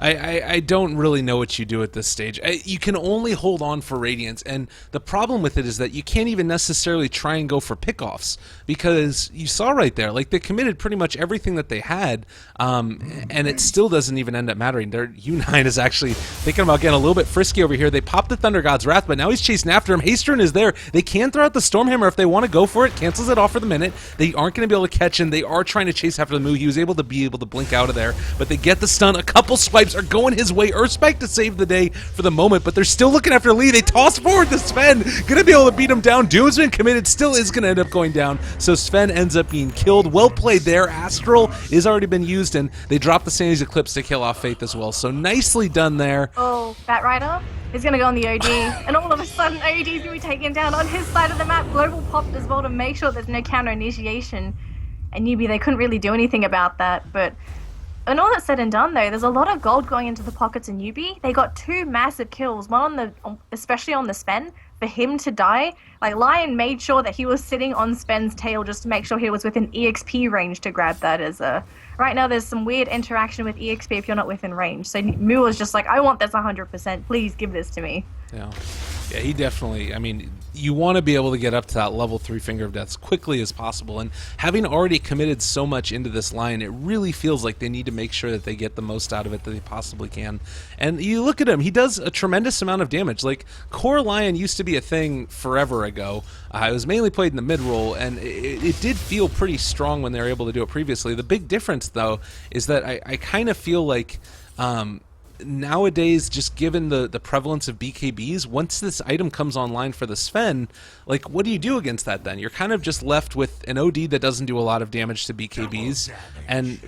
[SPEAKER 1] I don't really know what you do at this stage. You can only hold on for Radiance, and the problem with it is that you can't even necessarily try and go for pickoffs, because you saw right there, like they committed pretty much everything that they had, and it still doesn't even end up mattering. Their U9 is actually thinking about getting a little bit frisky over here. They popped the Thunder God's Wrath, but now he's chasing after him. Haystern is there. They can throw out the Stormhammer if they want to go for it. Cancels it off for the minute. They aren't going to be able to catch him. They are trying to chase after the Moo. He was able to blink out of there, but they get the stun. A couple swipes are going his way. Earthspike to save the day for the moment, but they're still looking after Lee. They toss forward to Sven. Gonna be able to beat him down. Doom's been committed, still is gonna end up going down, so Sven ends up being killed. Well played there. Astral is already been used, and they drop the Sanity's Eclipse to kill off Faith as well, so nicely done there.
[SPEAKER 2] Oh, Batrider is gonna go on the OD, and all of a sudden OD's gonna be taken down on his side of the map. Global popped as well to make sure there's no counter initiation, and Newbee, they couldn't really do anything about that. But when all that's said and done, though, there's a lot of gold going into the pockets of Newbee. They got 2 massive kills, one especially on the Sven, for him to die. Like, Lion made sure that he was sitting on Sven's tail just to make sure he was within EXP range to grab that. As right now, there's some weird interaction with EXP if you're not within range. So Moo was just like, I want this 100%. Please give this to me.
[SPEAKER 1] Yeah, he definitely, I mean, you want to be able to get up to that level 3 Finger of Death as quickly as possible, and having already committed so much into this line, it really feels like they need to make sure that they get the most out of it that they possibly can. And you look at him, he does a tremendous amount of damage. Like, Core Lion used to be a thing forever ago. It was mainly played in the mid-roll, and it did feel pretty strong when they were able to do it previously. The big difference, though, is that I kind of feel like nowadays, just given the prevalence of BKBs, once this item comes online for the Sven, like, what do you do against that then? You're kind of just left with an OD that doesn't do a lot of damage to BKBs, and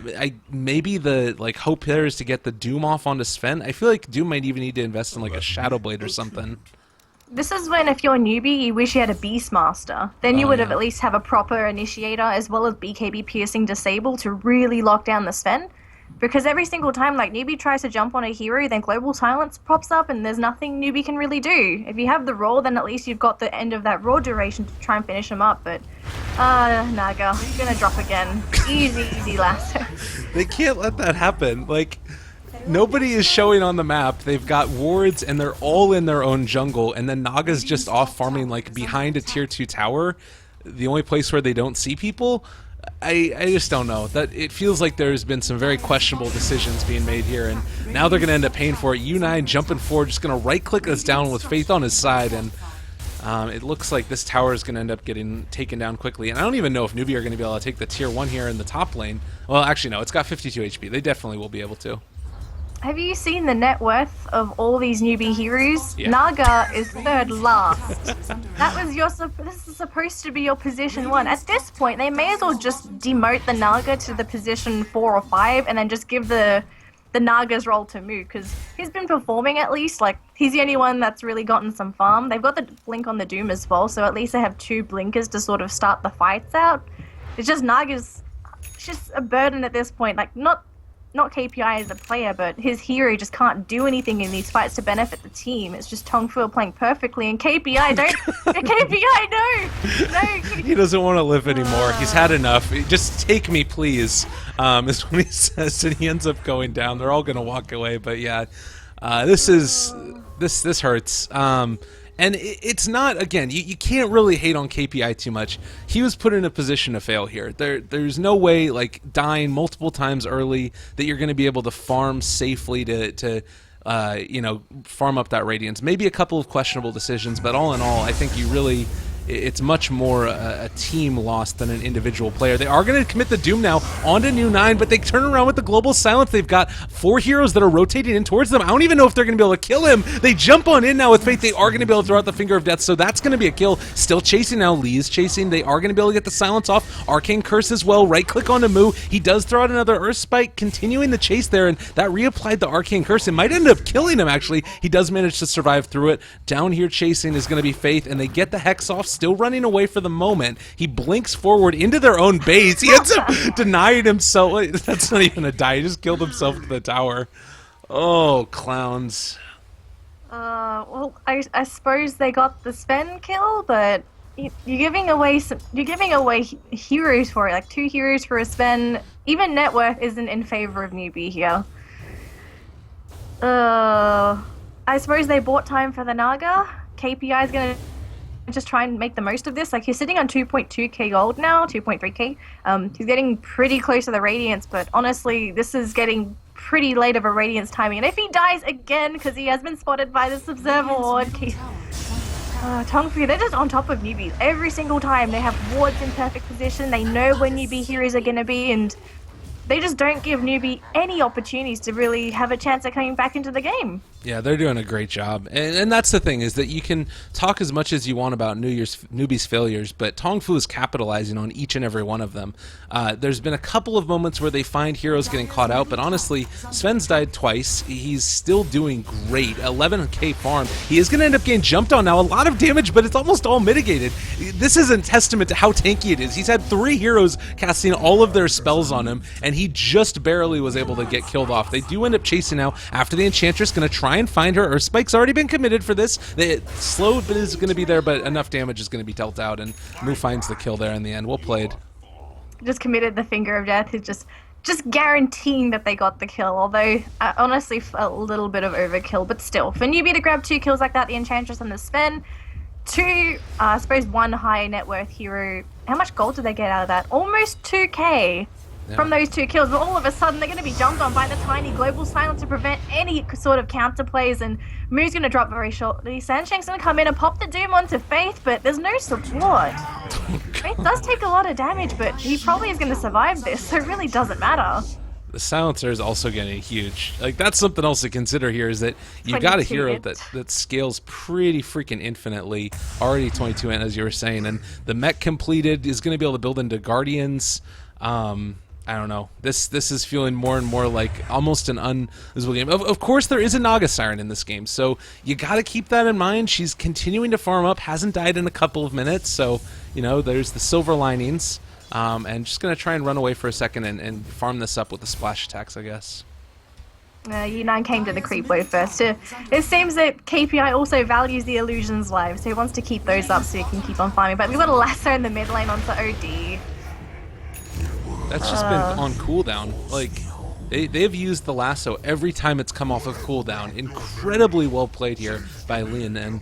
[SPEAKER 1] maybe the like hope there is to get the Doom off onto Sven. I feel like Doom might even need to invest in like a Shadow Blade or something.
[SPEAKER 2] This is when, if you're a newbie, you wish you had a Beastmaster. Then you would have at least have a proper Initiator as well as BKB Piercing Disable to really lock down the Sven. Because every single time, like, newbie tries to jump on a hero, then Global Silence pops up and there's nothing newbie can really do. If you have the Roar, then at least you've got the end of that Roar duration to try and finish him up, but... Naga, gonna drop again. Easy lasso.
[SPEAKER 1] They can't let that happen. Like... Nobody is showing on the map. They've got wards and they're all in their own jungle, and then Naga's just off farming like behind a tier 2 tower, the only place where they don't see people. I just don't know. That it feels like there's been some very questionable decisions being made here, and now they're going to end up paying for it. U9 jumping forward, just going to right-click us down with Faith on his side, and it looks like this tower is going to end up getting taken down quickly. And I don't even know if Newbee are going to be able to take the tier 1 here in the top lane. Well, actually, no. It's got 52 HP. They definitely will be able to.
[SPEAKER 2] Have you seen the net worth of all these newbie heroes?
[SPEAKER 1] Yeah.
[SPEAKER 2] Naga is third last. That was this is supposed to be your position 1. At this point, they may as well just demote the Naga to the position 4 or 5 and then just give the Naga's role to Mu, because he's been performing at least. Like, he's the only one that's really gotten some farm. They've got the blink on the Doom as well, so at least they have 2 blinkers to sort of start the fights out. It's just Naga's just a burden at this point. Like, not KPI as a player, but his hero just can't do anything in these fights to benefit the team. It's just TongFu playing perfectly, and KPI no.
[SPEAKER 1] He doesn't want to live anymore. He's had enough. Just take me, please, is what he says, and he ends up going down. They're all going to walk away, but yeah, this hurts. And it's not, again, you can't really hate on KPI too much. He was put in a position to fail here. There's no way, like, dying multiple times early that you're going to be able to farm safely to farm up that Radiance. Maybe a couple of questionable decisions, but all in all, I think it's much more a team loss than an individual player. They are going to commit the Doom now onto New9, but they turn around with the Global Silence. They've got 4 heroes that are rotating in towards them. I don't even know if they're going to be able to kill him. They jump on in now with Faith. They are going to be able to throw out the Finger of Death, so that's going to be a kill. Still chasing now. Lee is chasing. They are going to be able to get the Silence off. Arcane Curse as well. Right-click onto Mu. He does throw out another Earth Spike, continuing the chase there, and that reapplied the Arcane Curse. It might end up killing him, actually. He does manage to survive through it. Down here chasing is going to be Faith, and they get the Hex off, still running away for the moment. He blinks forward into their own base. He ends up denying himself. That's not even a die. He just killed himself to the tower. Oh, clowns.
[SPEAKER 2] Well, I suppose they got the Sven kill, but you're giving away heroes for it. Like 2 heroes for a Sven. Even net worth isn't in favor of Newbee here. I suppose they bought time for the Naga. KPI is gonna just try and make the most of this. Like, he's sitting on 2.2k gold now, 2.3k. He's getting pretty close to the Radiance, but honestly, this is getting pretty late of a Radiance timing. And if he dies again, because he has been spotted by this Observer Ward, TongFu, they're just on top of newbies. Every single time they have wards in perfect position, they know where newbie heroes are going to be, and they just don't give newbie any opportunities to really have a chance at coming back into the game.
[SPEAKER 1] Yeah, they're doing a great job. And that's the thing, is that you can talk as much as you want about Newbee's failures, but TongFu is capitalizing on each and every one of them. There's been a couple of moments where they find heroes getting caught out, but honestly, Sven's died twice. He's still doing great. 11k farm. He is going to end up getting jumped on now. A lot of damage, but it's almost all mitigated. This is a testament to how tanky it is. He's had 3 heroes casting all of their spells on him, and he just barely was able to get killed off. They do end up chasing now after the Enchantress, going to try and find her. Earth Spike's already been committed for this. It's slow, but is going to be there, but enough damage is going to be dealt out, and Mu finds the kill there in the end. Well played.
[SPEAKER 2] Just committed the Finger of Death. He's just guaranteeing that they got the kill, although honestly a little bit of overkill, but still. For Newbee to grab 2 kills like that, the Enchantress and the Sven, 2, I suppose 1 high net worth hero. How much gold did they get out of that? Almost 2k. Yeah. From those 2 kills, but all of a sudden they're going to be jumped on by the tiny Global Silence to prevent any sort of counter plays, and Mu's going to drop very shortly. Sanshang's going to come in and pop the Doom onto Faith, but there's no support. Faith does take a lot of damage, but he probably is going to survive this, so it really doesn't matter.
[SPEAKER 1] The silencer is also getting huge. Like, that's something else to consider here, is that you got a
[SPEAKER 2] 22
[SPEAKER 1] hero
[SPEAKER 2] int.
[SPEAKER 1] that scales pretty freaking infinitely. Already 22 int, as you were saying, and the mech completed is going to be able to build into Guardians. I don't know. This is feeling more and more like almost an unusable game. Of course, there is a Naga Siren in this game, so you got to keep that in mind. She's continuing to farm up, hasn't died in a couple of minutes, so there's the silver linings. And just going to try and run away for a second and farm this up with the splash attacks, I guess.
[SPEAKER 2] U9 came to the creep wave first. It seems that KPI also values the illusions live, so he wants to keep those up so he can keep on farming. But we've got a lasso in the mid lane onto OD.
[SPEAKER 1] That's just been on cooldown. Like, they've used the lasso every time it's come off of cooldown. Incredibly well played here by Lin, and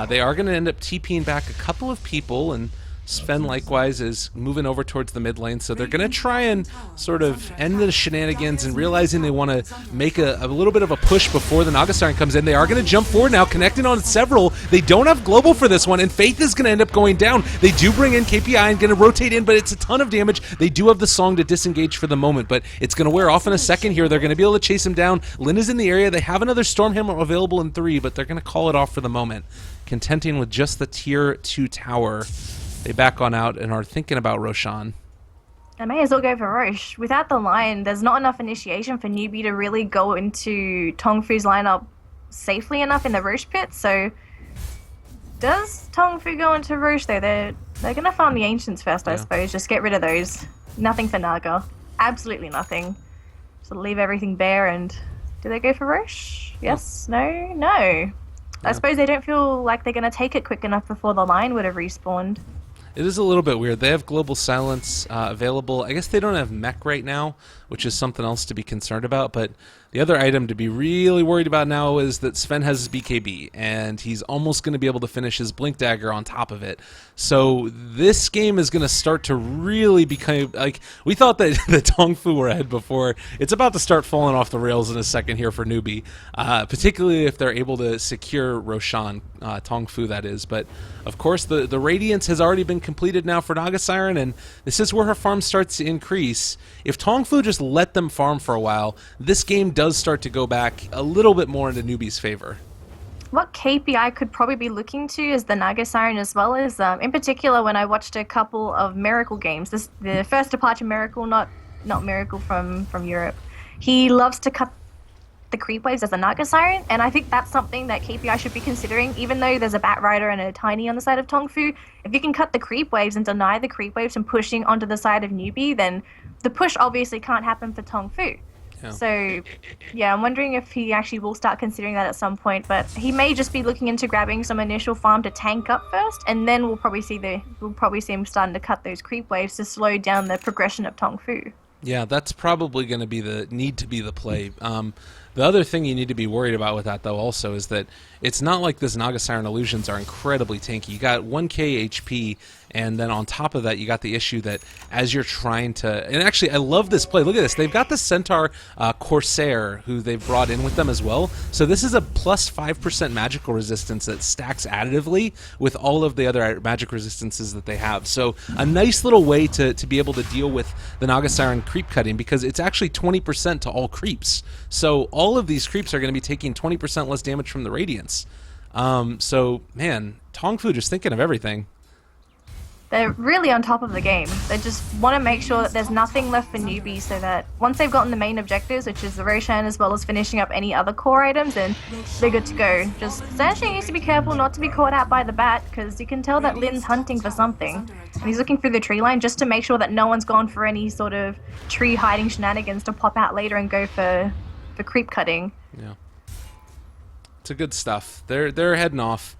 [SPEAKER 1] they are going to end up TPing back a couple of people, and Sven likewise is moving over towards the mid lane, so they're going to try and sort of end the shenanigans, and realizing they want to make a little bit of a push before the Naga Siren comes in. They are going to jump forward now, connecting on several. They don't have global for this one, and Faith is going to end up going down. They do bring in KPI and going to rotate in, but it's a ton of damage. They do have the song to disengage for the moment, but it's going to wear off in a second here. They're going to be able to chase him down. Lin is in the area. They have another Stormhammer available in 3, but they're going to call it off for the moment, contenting with just the tier 2 tower. They back on out and are thinking about Roshan.
[SPEAKER 2] I may as well go for Roche. Without the line, there's not enough initiation for Newbee to really go into TongFu's lineup safely enough in the Roche pit. So, does TongFu go into Roche though? They're gonna farm the Ancients first, I suppose. Just get rid of those. Nothing for Naga. Absolutely nothing. So leave everything bare. And do they go for Roche? Yes. No. No. I suppose they don't feel like they're gonna take it quick enough before the line would have respawned.
[SPEAKER 1] It is a little bit weird. They have Global Silence available. I guess they don't have mech right now, which is something else to be concerned about. But the other item to be really worried about now is that Sven has his BKB, and he's almost going to be able to finish his Blink Dagger on top of it. So this game is going to start to really become like, we thought that the TongFu were ahead before. It's about to start falling off the rails in a second here for Newbee, particularly if they're able to secure Roshan, TongFu that is. But of course, the Radiance has already been completed now for Naga Siren, and this is where her farm starts to increase. If TongFu just let them farm for a while, this game does start to go back a little bit more into Newbee's favor.
[SPEAKER 2] What KPI could probably be looking to is the Naga Siren, as well as, in particular, when I watched a couple of Miracle games. The first departure Miracle, not Miracle from Europe. He loves to cut the creep waves as a Naga Siren, and I think that's something that KPI should be considering. Even though there's a Bat Rider and a Tiny on the side of TongFu, if you can cut the creep waves and deny the creep waves from pushing onto the side of Newbee, then the push obviously can't happen for TongFu. Yeah. So, yeah, I'm wondering if he actually will start considering that at some point, but he may just be looking into grabbing some initial farm to tank up first, and then we'll probably see him starting to cut those creep waves to slow down the progression of TongFu.
[SPEAKER 1] Yeah, that's probably going to be the play. The other thing you need to be worried about with that, though, also, is that it's not like this Naga Siren illusions are incredibly tanky. You got 1k HP, and then on top of that, you got the issue that as you're trying to... And actually, I love this play. Look at this. They've got the Centaur Corsair, who they've brought in with them as well. So this is a plus 5% magical resistance that stacks additively with all of the other magic resistances that they have. So a nice little way to be able to deal with the Naga Siren creep cutting, because it's actually 20% to all creeps. So all of these creeps are going to be taking 20% less damage from the Radiance. So, man, TongFu just thinking of everything.
[SPEAKER 2] They're really on top of the game. They just want to make sure that there's nothing left for Newbee, so that once they've gotten the main objectives, which is the Roshan as well as finishing up any other core items, then they're good to go. Just Sansheng needs to be careful not to be caught out by the bat, because you can tell that Lin's hunting for something. And he's looking through the tree line just to make sure that no one's gone for any sort of tree hiding shenanigans to pop out later and go for creep cutting.
[SPEAKER 1] Yeah. It's a good stuff. They're heading off.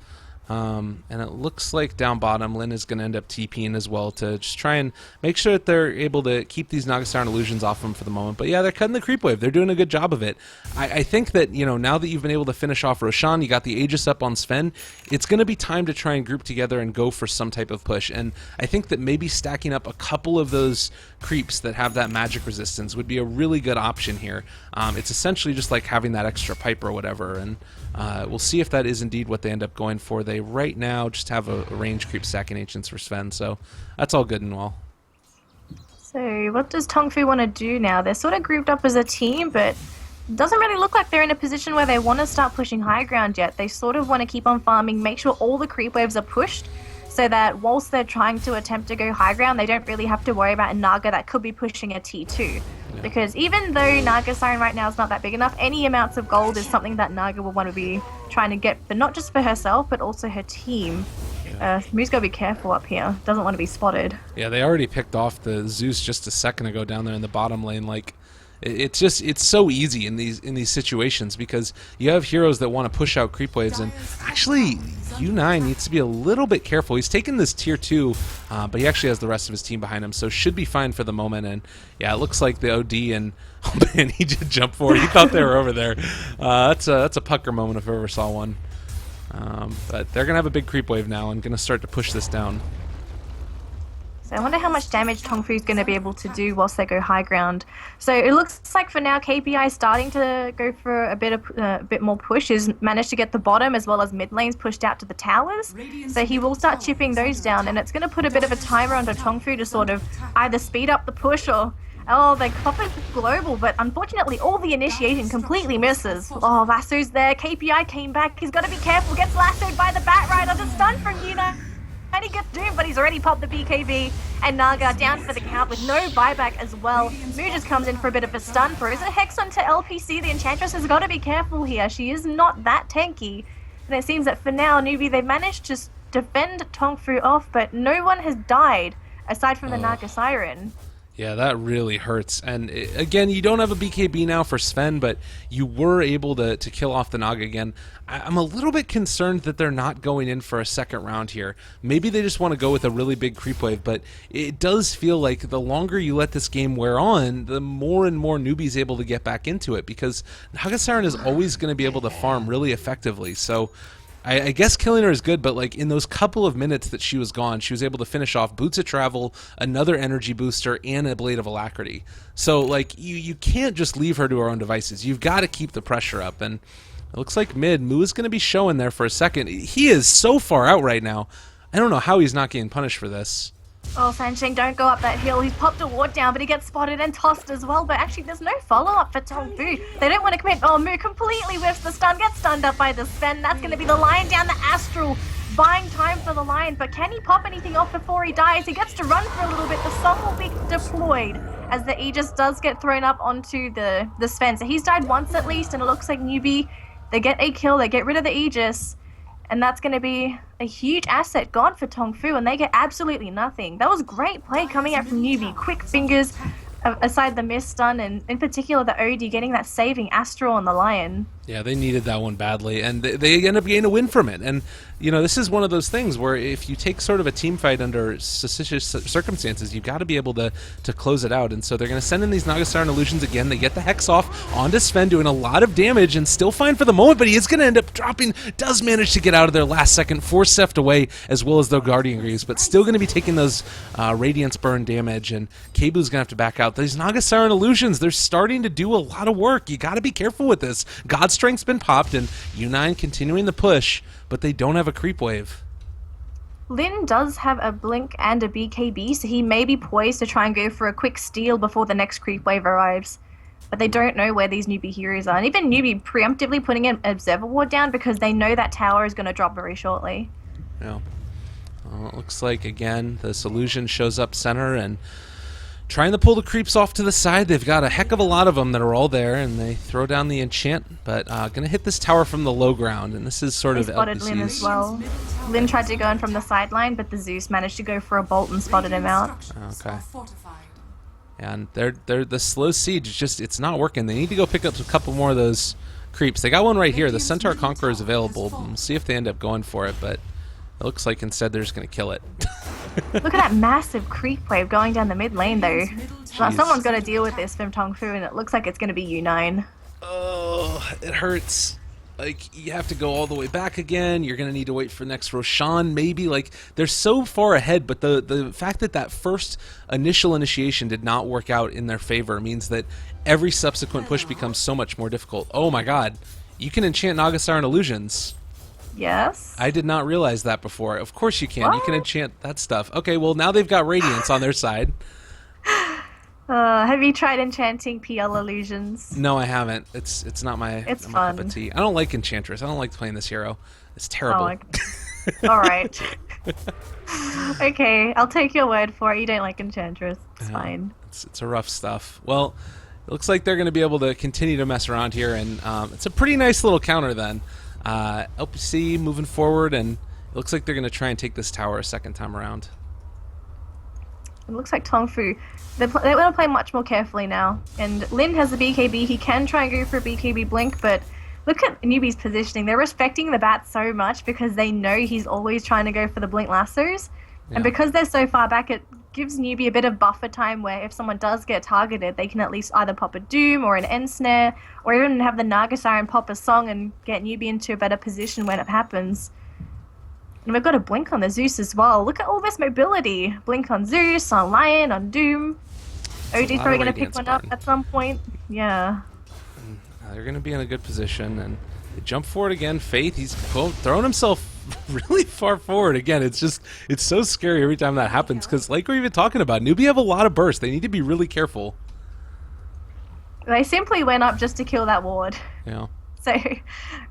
[SPEAKER 1] And it looks like down bottom, Lin is going to end up TPing as well to just try and make sure that they're able to keep these Naga Siren illusions off them for the moment. But yeah, they're cutting the creep wave. They're doing a good job of it. I think that, now that you've been able to finish off Roshan, you got the Aegis up on Sven, it's going to be time to try and group together and go for some type of push. And I think that maybe stacking up a couple of those creeps that have that magic resistance would be a really good option here. It's essentially just like having that extra pipe or whatever, and we'll see if that is indeed what they end up going for. They right now just have a range creep stacking Ancients for Sven, so that's all good and well.
[SPEAKER 2] So what does TongFu want to do now? They're sort of grouped up as a team, but it doesn't really look like they're in a position where they want to start pushing high ground yet. They sort of want to keep on farming, make sure all the creep waves are pushed, so that whilst they're trying to attempt to go high ground, they don't really have to worry about a Naga that could be pushing a T2. Because even though Naga Siren right now is not that big enough, any amounts of gold is something that Naga will want to be trying to get, but not just for herself, but also her team. Moo's got to be careful up here. Doesn't want to be spotted.
[SPEAKER 1] Yeah, they already picked off the Zeus just a second ago down there in the bottom lane. Like, it's so easy in these situations because you have heroes that want to push out creep waves, and actually U9 needs to be a little bit careful. He's taken this tier 2, but he actually has the rest of his team behind him, so should be fine for the moment. And yeah, it looks like the OD, and oh man, he just jumped forward. He thought they were over there. That's a pucker moment if I ever saw one. But they're gonna have a big creep wave now and gonna start to push this down.
[SPEAKER 2] So I wonder how much damage TongFu is going to be able to do whilst they go high ground. So it looks like for now KPI is starting to go for a bit more push. He's managed to get the bottom as well as mid lanes pushed out to the towers. So he will start chipping those down, and it's going to put a bit of a timer onto TongFu to sort of either speed up the push or... Oh, they pop it global, but unfortunately all the initiation completely misses. Oh, Lasso's there. KPI came back. He's got to be careful. Gets lassoed by the Bat Rider. The stun from Yuna. And he gets doomed, but he's already popped the BKB. And Naga down for the count with no buyback as well. Moo just comes in for a bit of a stun. Throws a Hex onto LPC. The Enchantress has got to be careful here. She is not that tanky. And it seems that for now, Newbee, they've managed to defend TongFu off, but no one has died aside from the Naga Siren.
[SPEAKER 1] Yeah, that really hurts. And again, you don't have a BKB now for Sven, but you were able to kill off the Naga again. I'm a little bit concerned that they're not going in for a second round here. Maybe they just want to go with a really big creep wave, but it does feel like the longer you let this game wear on, the more and more Newbee's able to get back into it, because Naga Siren is always going to be able to farm really effectively. So I guess killing her is good, but like in those couple of minutes that she was gone, she was able to finish off Boots of Travel, another energy booster, and a Blade of Alacrity. So like you can't just leave her to her own devices. You've got to keep the pressure up, and it looks like mid Moo is going to be showing there for a second. He is so far out right now. I don't know how he's not getting punished for this.
[SPEAKER 2] Oh, Sansheng, don't go up that hill. He's popped a ward down, but he gets spotted and tossed as well. But actually, there's no follow-up for TongFu. They don't want to commit. Oh, Moo completely whiffs the stun, gets stunned up by the Sven. That's going to be the Lion down the Astral, buying time for the Lion. But can he pop anything off before he dies? He gets to run for a little bit. The song will be deployed as the Aegis does get thrown up onto the Sven. So he's died once at least, and it looks like Newbee, they get a kill, they get rid of the Aegis. And that's going to be a huge asset gone for TongFu, and they get absolutely nothing. That was great play coming out from Newbee. Quick fingers aside the miss stun, and in particular the OD getting that saving Astral on the Lion. Yeah,
[SPEAKER 1] they needed that one badly, and they end up getting a win from it. And, you know, this is one of those things where if you take sort of a team fight under suspicious circumstances, you've got to be able to close it out. And so they're going to send in these Naga Siren Illusions again. They get the Hex off onto Sven, doing a lot of damage, and still fine for the moment, but he is going to end up dropping, does manage to get out of there last second, force Seft away, as well as the Guardian Greaves, but still going to be taking those Radiance Burn damage, and Kebu's going to have to back out. These Naga Siren Illusions, they're starting to do a lot of work. You got to be careful with this. God's Strength's been popped, and U9 continuing the push, but they don't have a creep wave.
[SPEAKER 2] Lin does have a blink and a BKB, so he may be poised to try and go for a quick steal before the next creep wave arrives. But they don't know where these Newbee heroes are, and even Newbee preemptively putting an Observer Ward down because they know that tower is going to drop very shortly.
[SPEAKER 1] Yeah. Well, it looks like, again, this illusion shows up center and trying to pull the creeps off to the side. They've got a heck of a lot of them that are all there, and they throw down the enchant, but going to hit this tower from the low ground, and this is sort of
[SPEAKER 2] spotted Lin as well. Lin tried to go in from the sideline, but the Zeus managed to go for a bolt and spotted him out.
[SPEAKER 1] Okay. And they're the slow siege, it's not working. They need to go pick up a couple more of those creeps. They got one right here. The Centaur Conqueror is available. We'll see if they end up going for it, but it looks like instead they're just going to kill it.
[SPEAKER 2] Look at that massive creep wave going down the mid lane, though. Well, someone's got to deal with this from TongFu, and it looks like it's going to be U9.
[SPEAKER 1] Oh, it hurts. Like, you have to go all the way back again. You're going to need to wait for next Roshan, maybe. Like, they're so far ahead, but the fact that that first initial initiation did not work out in their favor means that every subsequent push becomes so much more difficult. Oh my god. You can enchant Naga Siren Illusions.
[SPEAKER 2] Yes.
[SPEAKER 1] I did not realize that before. Of course you can.
[SPEAKER 2] What?
[SPEAKER 1] You can enchant that stuff. Okay, well now they've got Radiance on their side.
[SPEAKER 2] Have you tried enchanting PL illusions?
[SPEAKER 1] No, I haven't. It's
[SPEAKER 2] It's
[SPEAKER 1] not my cup of
[SPEAKER 2] fun.
[SPEAKER 1] tea. I don't like Enchantress. I don't like playing this hero. It's
[SPEAKER 2] Oh,
[SPEAKER 1] terrible.
[SPEAKER 2] okay. All right. Okay, I'll take your word for it. You don't like Enchantress. It's
[SPEAKER 1] Yeah,
[SPEAKER 2] fine.
[SPEAKER 1] it's a rough stuff. Well, it looks like they're going to be able to continue to mess around here, and it's a pretty nice little counter then. LPC moving forward, and it looks like they're going to try and take this tower a second time around.
[SPEAKER 2] It looks like TongFu. They want to play much more carefully now. And Lin has the BKB. He can try and go for a BKB blink, but look at Newbee's positioning. They're respecting the bat so much because they know he's always trying to go for the blink lassos. And
[SPEAKER 1] Yeah.
[SPEAKER 2] because they're so far back, it gives Newbee a bit of buffer time where if someone does get targeted, they can at least either pop a Doom or an End Snare, or even have the Naga Siren pop a song and get Newbee into a better position when it happens. And we've got a blink on the Zeus as well. Look at all this mobility. Blink on Zeus, on Lion, on Doom. OD's
[SPEAKER 1] lot
[SPEAKER 2] probably
[SPEAKER 1] of
[SPEAKER 2] going to pick
[SPEAKER 1] Radiance
[SPEAKER 2] one up
[SPEAKER 1] burn.
[SPEAKER 2] at some point. Yeah.
[SPEAKER 1] They're going to be in a good position, and they jump forward again. Faith, he's thrown himself really far forward again. It's so scary every time that happens because, like we're even talking about, Newbie have a lot of burst. They need to be really careful.
[SPEAKER 2] They simply went up just to kill that ward.
[SPEAKER 1] Yeah.
[SPEAKER 2] So,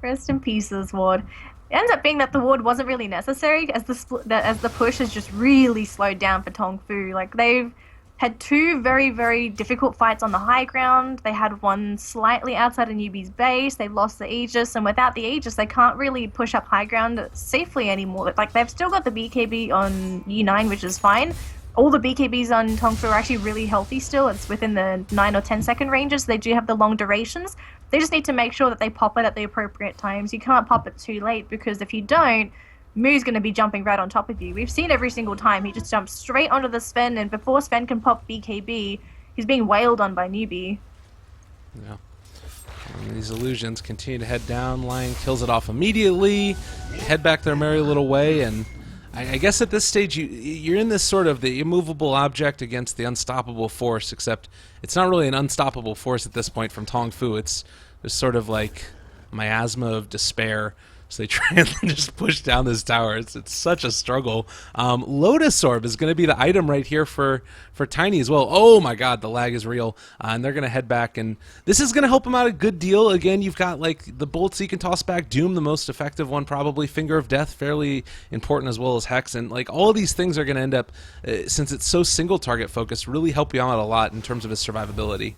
[SPEAKER 2] rest in pieces, ward. It ends up being that the ward wasn't really necessary as the push has just really slowed down for TongFu. Like they've had two very, very difficult fights on the high ground. They had one slightly outside of Newbee's base. They've lost the Aegis, and without the Aegis, they can't really push up high ground safely anymore. Like they've still got the BKB on U9, which is fine. All the BKBs on TongFu are actually really healthy still. It's within the 9 or 10 second ranges. They do have the long durations. They just need to make sure that they pop it at the appropriate times. You can't pop it too late because if you don't, Moo's going to be jumping right on top of you. We've seen every single time. He just jumps straight onto the Sven, and before Sven can pop BKB, he's being wailed on by Newbee.
[SPEAKER 1] Yeah. And these illusions continue to head down. Lion kills it off immediately. Head back their merry little way, and I guess at this stage you're in this sort of the immovable object against the unstoppable force, except it's not really an unstoppable force at this point from TongFu. It's just sort of like miasma of despair. So they try and just push down this tower. It's such a struggle. Lotus Orb is going to be the item right here for Tiny as well. Oh my god, the lag is real. And they're going to head back, and this is going to help them out a good deal. Again, you've got like the bolts you can toss back. Doom, the most effective one probably. Finger of Death, fairly important, as well as Hex. And like all of these things are going to end up, since it's so single target focused, really help you out a lot in terms of his survivability.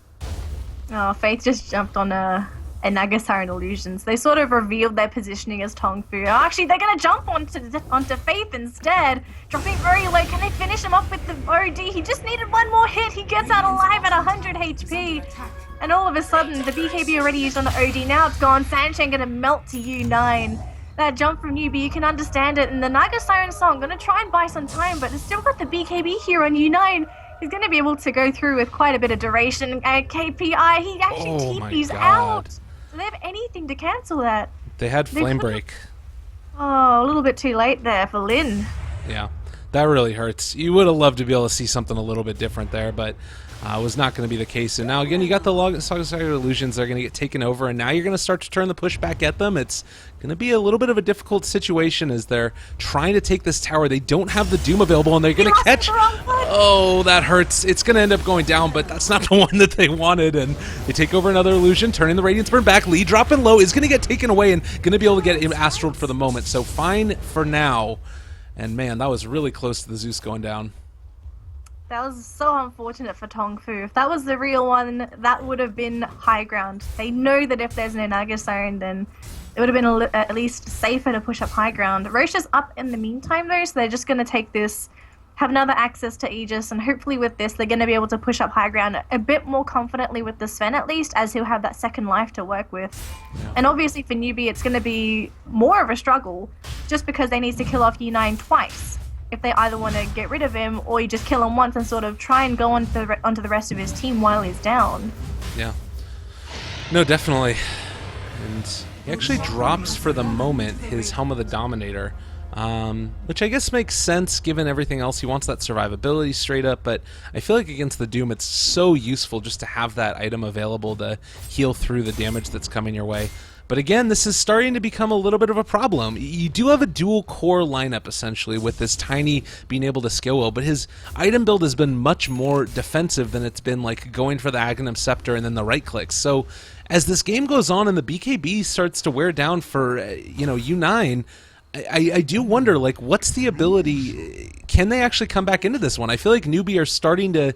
[SPEAKER 2] Oh, Faith just jumped on a Nagasara Illusions. They sort of revealed their positioning as TongFu. Oh, actually, they're going to jump onto Faith instead, dropping very low. Can they finish him off with the OD? He just needed one more hit. He gets out alive at 100 HP. And all of a sudden, the BKB already used on the OD. Now it's gone. Sandshan going to melt to U9. That jump from Newbee, you can understand it. And the Naga Siren song, going to try and buy some time, but it's still got the BKB here on U9. He's going to be able to go through with quite a bit of duration. KPI, he actually TP's out. Do they have anything to cancel that?
[SPEAKER 1] They had Flame Break.
[SPEAKER 2] Oh, a little bit too late there for Lin.
[SPEAKER 1] Yeah, that really hurts. You would have loved to be able to see something a little bit different there, but was not going to be the case. And now again, you got the Saga Illusions. They're going to get taken over, and now you're going to start to turn the push back at them. It's going to be a little bit of a difficult situation as they're trying to take this tower. They don't have the Doom available, and they're going to catch. Oh, that hurts. It's going to end up going down, but that's not the one that they wanted. And they take over another illusion, turning the Radiance Burn back. Lee dropping low is going to get taken away and going to be able to get Astraled for the moment. So fine for now. And man, that was really close to the Zeus going down.
[SPEAKER 2] That was so unfortunate for TongFu. If that was the real one, that would have been high ground. They know that if there's no Naga Siren, then it would have been at least safer to push up high ground. Roche is up in the meantime, though, so they're just going to take this, have another access to Aegis, and hopefully with this, they're going to be able to push up high ground a bit more confidently with the Sven, at least, as he'll have that second life to work with. Yeah. And obviously for Newbee, it's going to be more of a struggle, just because they need to kill off U9 twice. If they either want to get rid of him, or you just kill him once and sort of try and go onto the rest of his team while he's down.
[SPEAKER 1] Yeah. No, definitely. And he actually drops for the moment his Helm of the Dominator, which I guess makes sense given everything else. He wants that survivability straight up, but I feel like against the Doom, it's so useful just to have that item available to heal through the damage that's coming your way. But again, this is starting to become a little bit of a problem. You do have a dual core lineup, essentially, with this Tiny being able to scale well, but his item build has been much more defensive than it's been like going for the Aghanim Scepter and then the right clicks. So as this game goes on and the BKB starts to wear down for, U9, I do wonder, like, what's the ability? Can they actually come back into this one? I feel like Newbee are starting to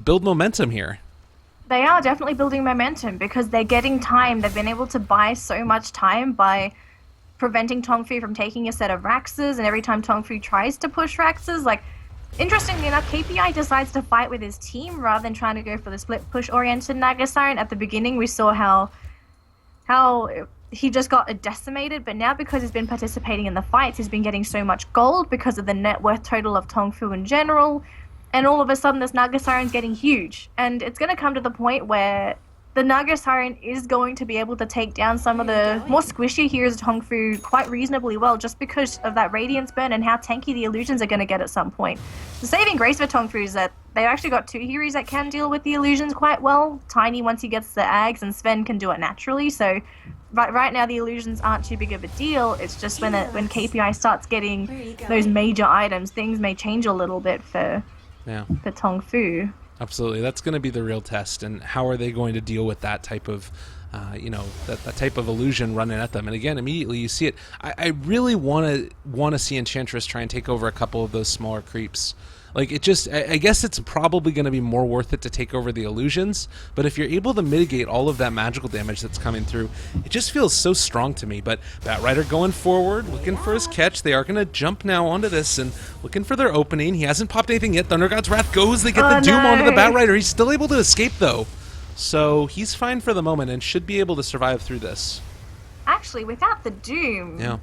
[SPEAKER 1] build momentum here.
[SPEAKER 2] They are definitely building momentum because they're getting time. They've been able to buy so much time by preventing TongFu from taking a set of Raxes, and every time TongFu tries to push Raxes, like, interestingly enough, KPI decides to fight with his team rather than trying to go for the split push-oriented Naga Siren. At the beginning, we saw how he just got decimated, but now because he's been participating in the fights, he's been getting so much gold because of the net worth total of TongFu in general, and all of a sudden this Naga Siren's getting huge. And it's going to come to the point where the Naga Siren is going to be able to take down some of the more squishy heroes of TongFu quite reasonably well, just because of that Radiance burn and how tanky the illusions are going to get at some point. The saving grace for TongFu is that they've actually got two heroes that can deal with the illusions quite well. Tiny, once he gets the Ags, and Sven can do it naturally, so right now the illusions aren't too big of a deal. It's just when KPI starts getting those major items, things may change a little bit for TongFu.
[SPEAKER 1] Absolutely, that's going to be the real test, and how are they going to deal with that type of, that type of illusion running at them? And again, immediately you see it. I really want to see Enchantress try and take over a couple of those smaller creeps. Like, it just, I guess it's probably going to be more worth it to take over the illusions, but if you're able to mitigate all of that magical damage that's coming through, it just feels so strong to me. But Batrider going forward, looking for his catch. They are going to jump now onto this and looking for their opening. He hasn't popped anything yet. Thunder God's Wrath goes. They get the Doom onto the Batrider. He's still able to escape, though. So he's fine for the moment and should be able to survive through this.
[SPEAKER 2] Actually, without the Doom,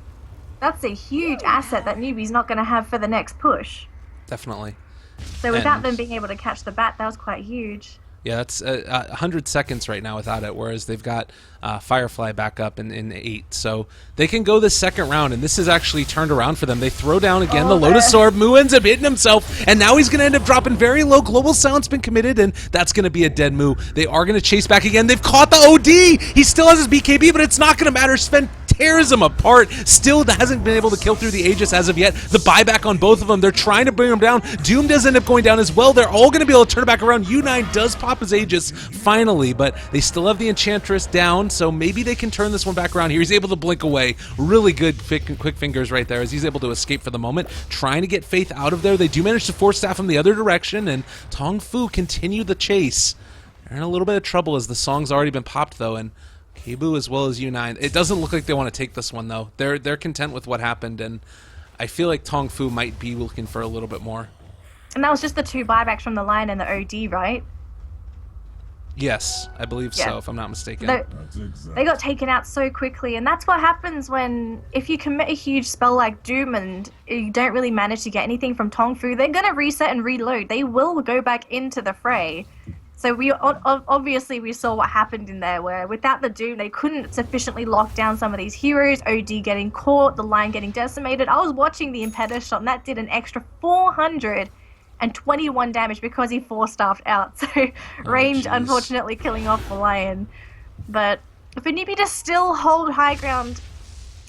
[SPEAKER 2] that's a huge asset that Newbee's not going to have for the next push.
[SPEAKER 1] Definitely.
[SPEAKER 2] So without them being able to catch the bat, that was quite huge.
[SPEAKER 1] Yeah, that's 100 seconds right now without it, whereas they've got Firefly back up in 8. So they can go this second round, and this is actually turned around for them. They throw down again the Lotus Orb. Mu ends up hitting himself, and now he's going to end up dropping very low. Global Silence been committed, and that's going to be a dead Mu. They are going to chase back again. They've caught the OD! He still has his BKB, but it's not going to matter. Sven tears him apart. Still hasn't been able to kill through the Aegis as of yet. The buyback on both of them. They're trying to bring him down. Doom does end up going down as well. They're all going to be able to turn it back around. U9 does pop his Aegis finally, but they still have the Enchantress down, so maybe they can turn this one back around here. He's able to blink away. Really good quick fingers right there as he's able to escape for the moment. Trying to get Faith out of there. They do manage to force staff him the other direction, and TongFu continue the chase. They're in a little bit of trouble as the song's already been popped, though, and Kebu as well as U9. It doesn't look like they want to take this one, though. They're content with what happened, and I feel like TongFu might be looking for a little bit more.
[SPEAKER 2] And that was just the 2 buybacks from the Lion and the OD, right?
[SPEAKER 1] Yes, I believe so, if I'm not mistaken.
[SPEAKER 2] They got taken out so quickly, and that's what happens if you commit a huge spell like Doom and you don't really manage to get anything from TongFu, they're going to reset and reload. They will go back into the fray. So obviously we saw what happened in there, where without the Doom, they couldn't sufficiently lock down some of these heroes. OD getting caught, the Lion getting decimated. I was watching the Impetus shot, and that did an extra 421 damage because he 4-staffed out. So range, unfortunately, killing off the Lion. But for Newbee to still hold high ground,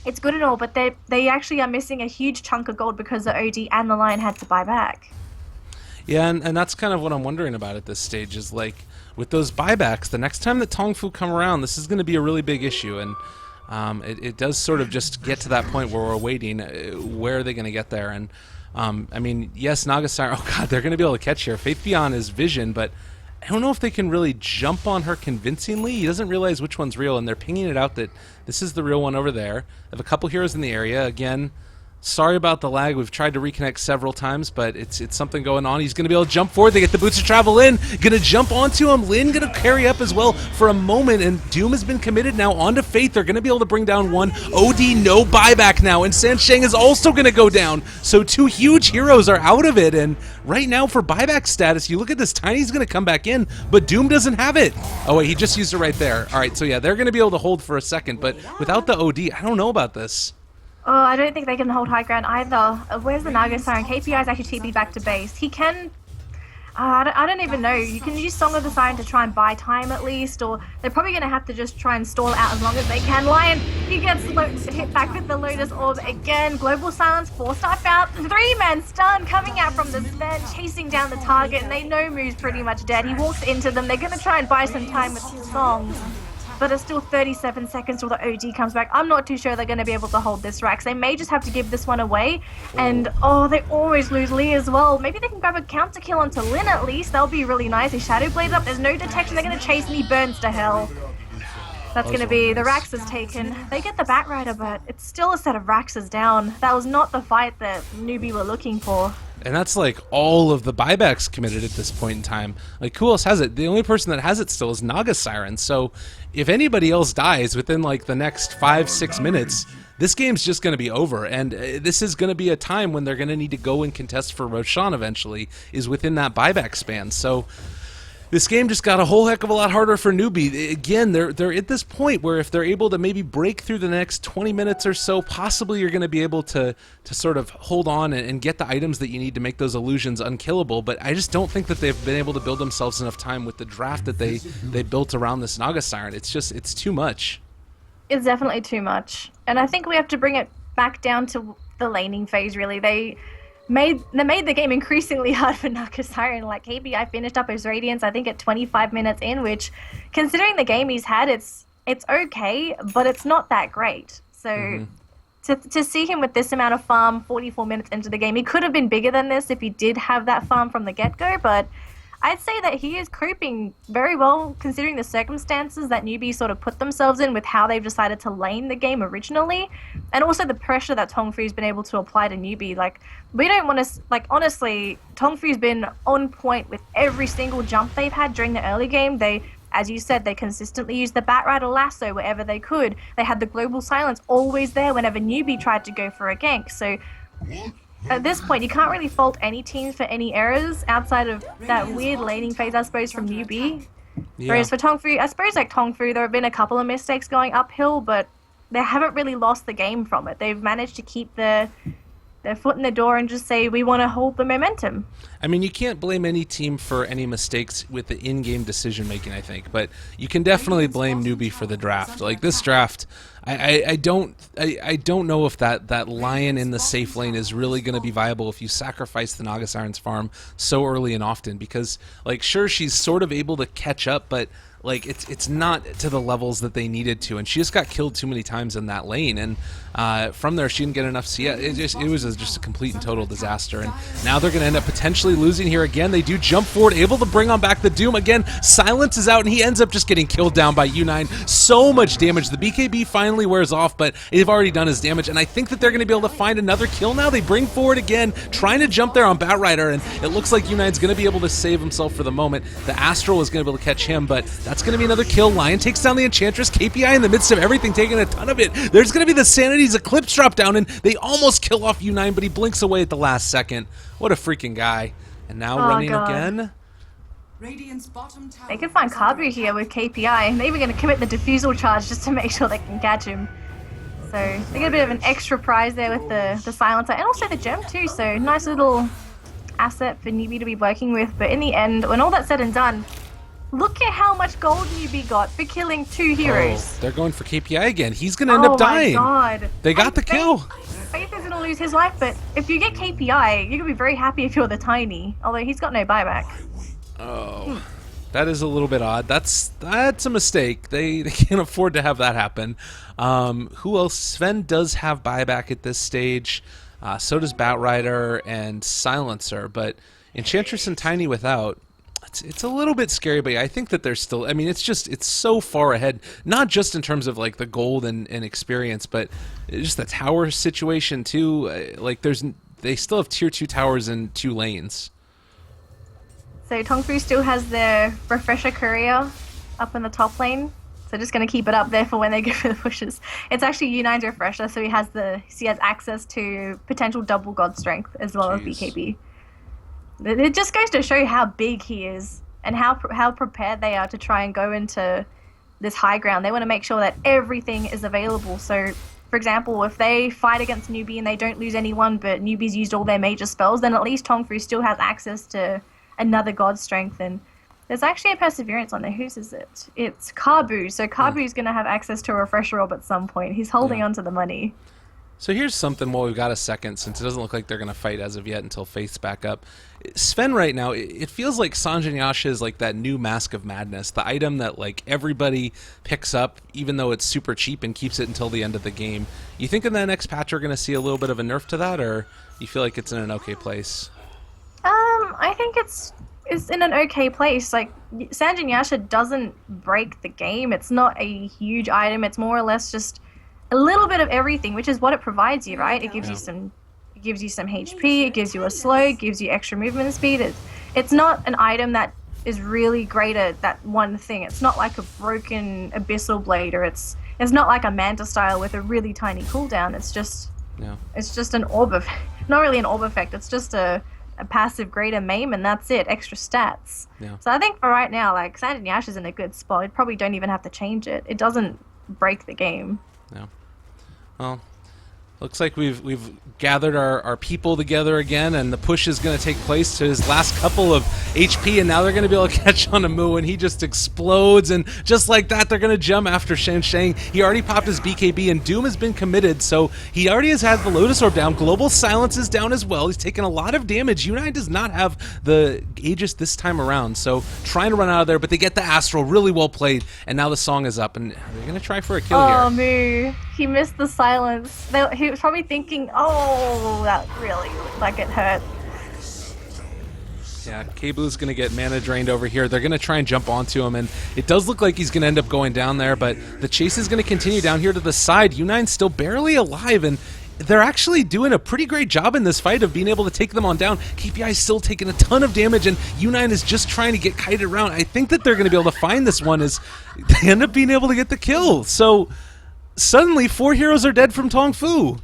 [SPEAKER 2] it's good and all, but they actually are missing a huge chunk of gold because the OD and the Lion had to buy back.
[SPEAKER 1] Yeah, and that's kind of what I'm wondering about at this stage is, like, with those buybacks, the next time that TongFu come around, this is going to be a really big issue, and it does sort of just get to that point where we're waiting. Where are they going to get there? And, I mean, yes, Naga Siren, oh god, they're going to be able to catch here. Faith Beyond is Vision, but I don't know if they can really jump on her convincingly. He doesn't realize which one's real, and they're pinging it out that this is the real one over there. They have a couple heroes in the area. Again, sorry about the lag. We've tried to reconnect several times, but it's something going on. He's going to be able to jump forward. They get the boots to travel in. Going to jump onto him. Lin going to carry up as well for a moment, and Doom has been committed now onto Faith. They're going to be able to bring down one. OD, no buyback now, and Sansheng is also going to go down. So 2 huge heroes are out of it, and right now for buyback status, you look at this, Tiny's going to come back in, but Doom doesn't have it. Oh wait, he just used it right there. All right, so yeah, they're going to be able to hold for a second, but without the OD, I don't know about this.
[SPEAKER 2] Oh, I don't think they can hold high ground either. Where's the Naga Siren? KPI is actually TP back to base. He can... I don't even know. You can use Song of the Siren to try and buy time at least, or they're probably going to have to just try and stall it out as long as they can. Lion, he gets hit back with the Lotus Orb again. Global Silence, 4-star out. 3-man stun coming out from the spare, chasing down the target, and they know Moo's pretty much dead. He walks into them. They're going to try and buy some time with Song. But it's still 37 seconds till the OD comes back. I'm not too sure they're going to be able to hold this Rax. They may just have to give this one away. And, they always lose Lee as well. Maybe they can grab a counter kill onto Lin at least. That'll be really nice. His Shadow Blade up. There's no detection. They're going to chase and he burns to hell. That's going to be... The Rax is taken. They get the Batrider, but it's still a set of Raxes down. That was not the fight that Newbee were looking for.
[SPEAKER 1] And that's like all of the buybacks committed at this point in time. Like, who else has it? The only person that has it still is Naga Siren. So if anybody else dies within like the next 5-6 minutes, this game's just going to be over. And this is going to be a time when they're going to need to go and contest for Roshan eventually, is within that buyback span. So this game just got a whole heck of a lot harder for Newbee. Again, they're at this point where if they're able to maybe break through the next 20 minutes or so, possibly you're going to be able to sort of hold on and get the items that you need to make those illusions unkillable. But I just don't think that they've been able to build themselves enough time with the draft that they built around this Naga Siren. It's too much.
[SPEAKER 2] It's definitely too much. And I think we have to bring it back down to the laning phase, really. They made the game increasingly hard for Naga Siren. Like, KPI finished up his Radiance, I think, at 25 minutes in, which, considering the game he's had, it's okay, but it's not that great. So to see him with this amount of farm 44 minutes into the game, he could have been bigger than this if he did have that farm from the get-go, but I'd say that he is coping very well considering the circumstances that Newbee sort of put themselves in with how they've decided to lane the game originally, and also the pressure that TongFu's been able to apply to Newbee. Like, we don't want to, like, honestly, TongFu's been on point with every single jump they've had during the early game. They, as you said, they consistently used the Batrider lasso wherever they could. They had the Global Silence always there whenever Newbee tried to go for a gank. So at this point, you can't really fault any team for any errors outside of that weird laning phase, I suppose, from Newbee. Yeah. Whereas for TongFu, I suppose, like, TongFu, there have been a couple of mistakes going uphill, but they haven't really lost the game from it. They've managed to keep their foot in the door and just say, we want to hold the momentum.
[SPEAKER 1] I mean, you can't blame any team for any mistakes with the in-game decision-making, I think, but you can definitely blame Newbee for the draft. Like, this draft, I don't know if that Lion in the safe lane is really going to be viable if you sacrifice the Naga Siren's farm so early and often, because, like, sure, she's sort of able to catch up, but like, it's not to the levels that they needed to, and she just got killed too many times in that lane, and from there she didn't get enough CS. It was just a complete and total disaster, and now they're going to end up potentially losing here again. They do jump forward, able to bring on back the Doom again. Silence is out, and he ends up just getting killed down by U9. So much damage. The BKB finally wears off, but they've already done his damage, and I think that they're going to be able to find another kill now. They bring forward again, trying to jump there on Batrider, and it looks like U9's going to be able to save himself for the moment. The Astral is going to be able to catch him, but that's going to be another kill. Lion takes down the Enchantress. KPI in the midst of everything, taking a ton of it. There's going to be the Sanity's Eclipse drop down, and they almost kill off U9, but he blinks away at the last second. What a freaking guy. And now running again.
[SPEAKER 2] They can find Kabu here with KPI, and they're even going to commit the defusal charge just to make sure they can catch him. So they get a bit of an extra prize there with the silencer, and also the gem too, so nice little asset for Newbee to be working with. But in the end, when all that's said and done, look at how much gold Newbee got for killing 2 heroes.
[SPEAKER 1] Oh, they're going for KPI again. He's going to end up dying.
[SPEAKER 2] Oh my god.
[SPEAKER 1] They got the kill.
[SPEAKER 2] Faith is going to lose his life, but if you get KPI, you're going to be very happy if you're the Tiny. Although he's got no buyback.
[SPEAKER 1] Oh, that is a little bit odd. That's a mistake. They can't afford to have that happen. Who else? Sven does have buyback at this stage. So does Batrider and Silencer, but Enchantress and Tiny without. It's a little bit scary, but I think that there's still, I mean, it's so far ahead, not just in terms of like the gold and experience, but just the tower situation too. Like they still have tier 2 towers in 2 lanes.
[SPEAKER 2] So TongFu still has their Refresher Courier up in the top lane. So just going to keep it up there for when they go for the pushes. It's actually U9's Refresher, so he has access to potential double God Strength as well as BKB. It just goes to show how big he is and how prepared they are to try and go into this high ground. They want to make sure that everything is available. So, for example, if they fight against Newbee and they don't lose anyone, but Newbee's used all their major spells, then at least TongFu still has access to another God Strength, and there's actually a Perseverance on there. Whose is it? It's Kabu. So Kabu's going to have access to a Refresher Orb at some point. He's holding on to the money.
[SPEAKER 1] So here's something while we've got a second, since it doesn't look like they're going to fight as of yet until Faith's back up. Sven right now, it feels like Sanjin Yasha is like that new Mask of Madness, the item that like everybody picks up even though it's super cheap and keeps it until the end of the game. You think in the next patch we're going to see a little bit of a nerf to that, or you feel like it's in an okay place?
[SPEAKER 2] I think it's in an okay place. Like, Sanjin Yasha doesn't break the game. It's not a huge item. It's more or less just a little bit of everything, which is what it provides you, right? It gives you some HP, it gives you a slow, it gives you extra movement speed. It's not an item that is really great at that one thing. It's not like a broken Abyssal Blade, or it's not like a Manta style with a really tiny cooldown. It's just an orb of, not really an orb effect, it's just a passive greater maim, and that's it, extra stats. So I think for right now, like, Sanjin Yasha's in a good spot. You probably don't even have to change it. It doesn't break the game.
[SPEAKER 1] Well, looks like we've gathered our people together again, and the push is going to take place to his last couple of HP, and now they're going to be able to catch on to Mu, and he just explodes, and just like that, they're going to jump after Shen Shang. He already popped his BKB, and Doom has been committed, so he already has had the Lotus Orb down. Global Silence is down as well. He's taken a lot of damage. U9 does not have the Aegis this time around, so trying to run out of there, but they get the Astral. Really well played, and now the song is up, and they're going to try for a kill here.
[SPEAKER 2] Oh, Mu. He missed the silence. He was probably thinking, oh, that really looked like it hurt.
[SPEAKER 1] Yeah, K-Blue's going to get mana drained over here. They're going to try and jump onto him, and it does look like he's going to end up going down there, but the chase is going to continue down here to the side. U9's still barely alive, and they're actually doing a pretty great job in this fight of being able to take them on down. KPI is still taking a ton of damage, and U9 is just trying to get kited around. I think that they're going to be able to find this one as they end up being able to get the kill. So suddenly, 4 heroes are dead from TongFu.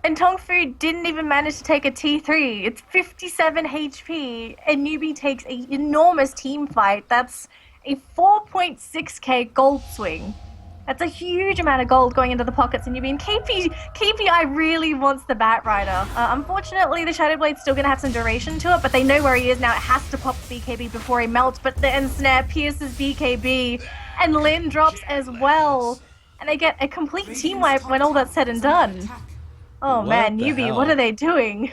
[SPEAKER 2] And TongFu didn't even manage to take a T3. It's 57 HP, and Newbee takes an enormous team fight. That's a 4.6k gold swing. That's a huge amount of gold going into the pockets of Newbee. And KPI really wants the Batrider. Unfortunately, the Shadow Blade's still going to have some duration to it, but they know where he is now. It has to pop the BKB before he melts, but the Ensnare pierces BKB, and Lin drops as well. And they get a complete team wipe when all that's said and done. Oh man, Newbee, what are they doing?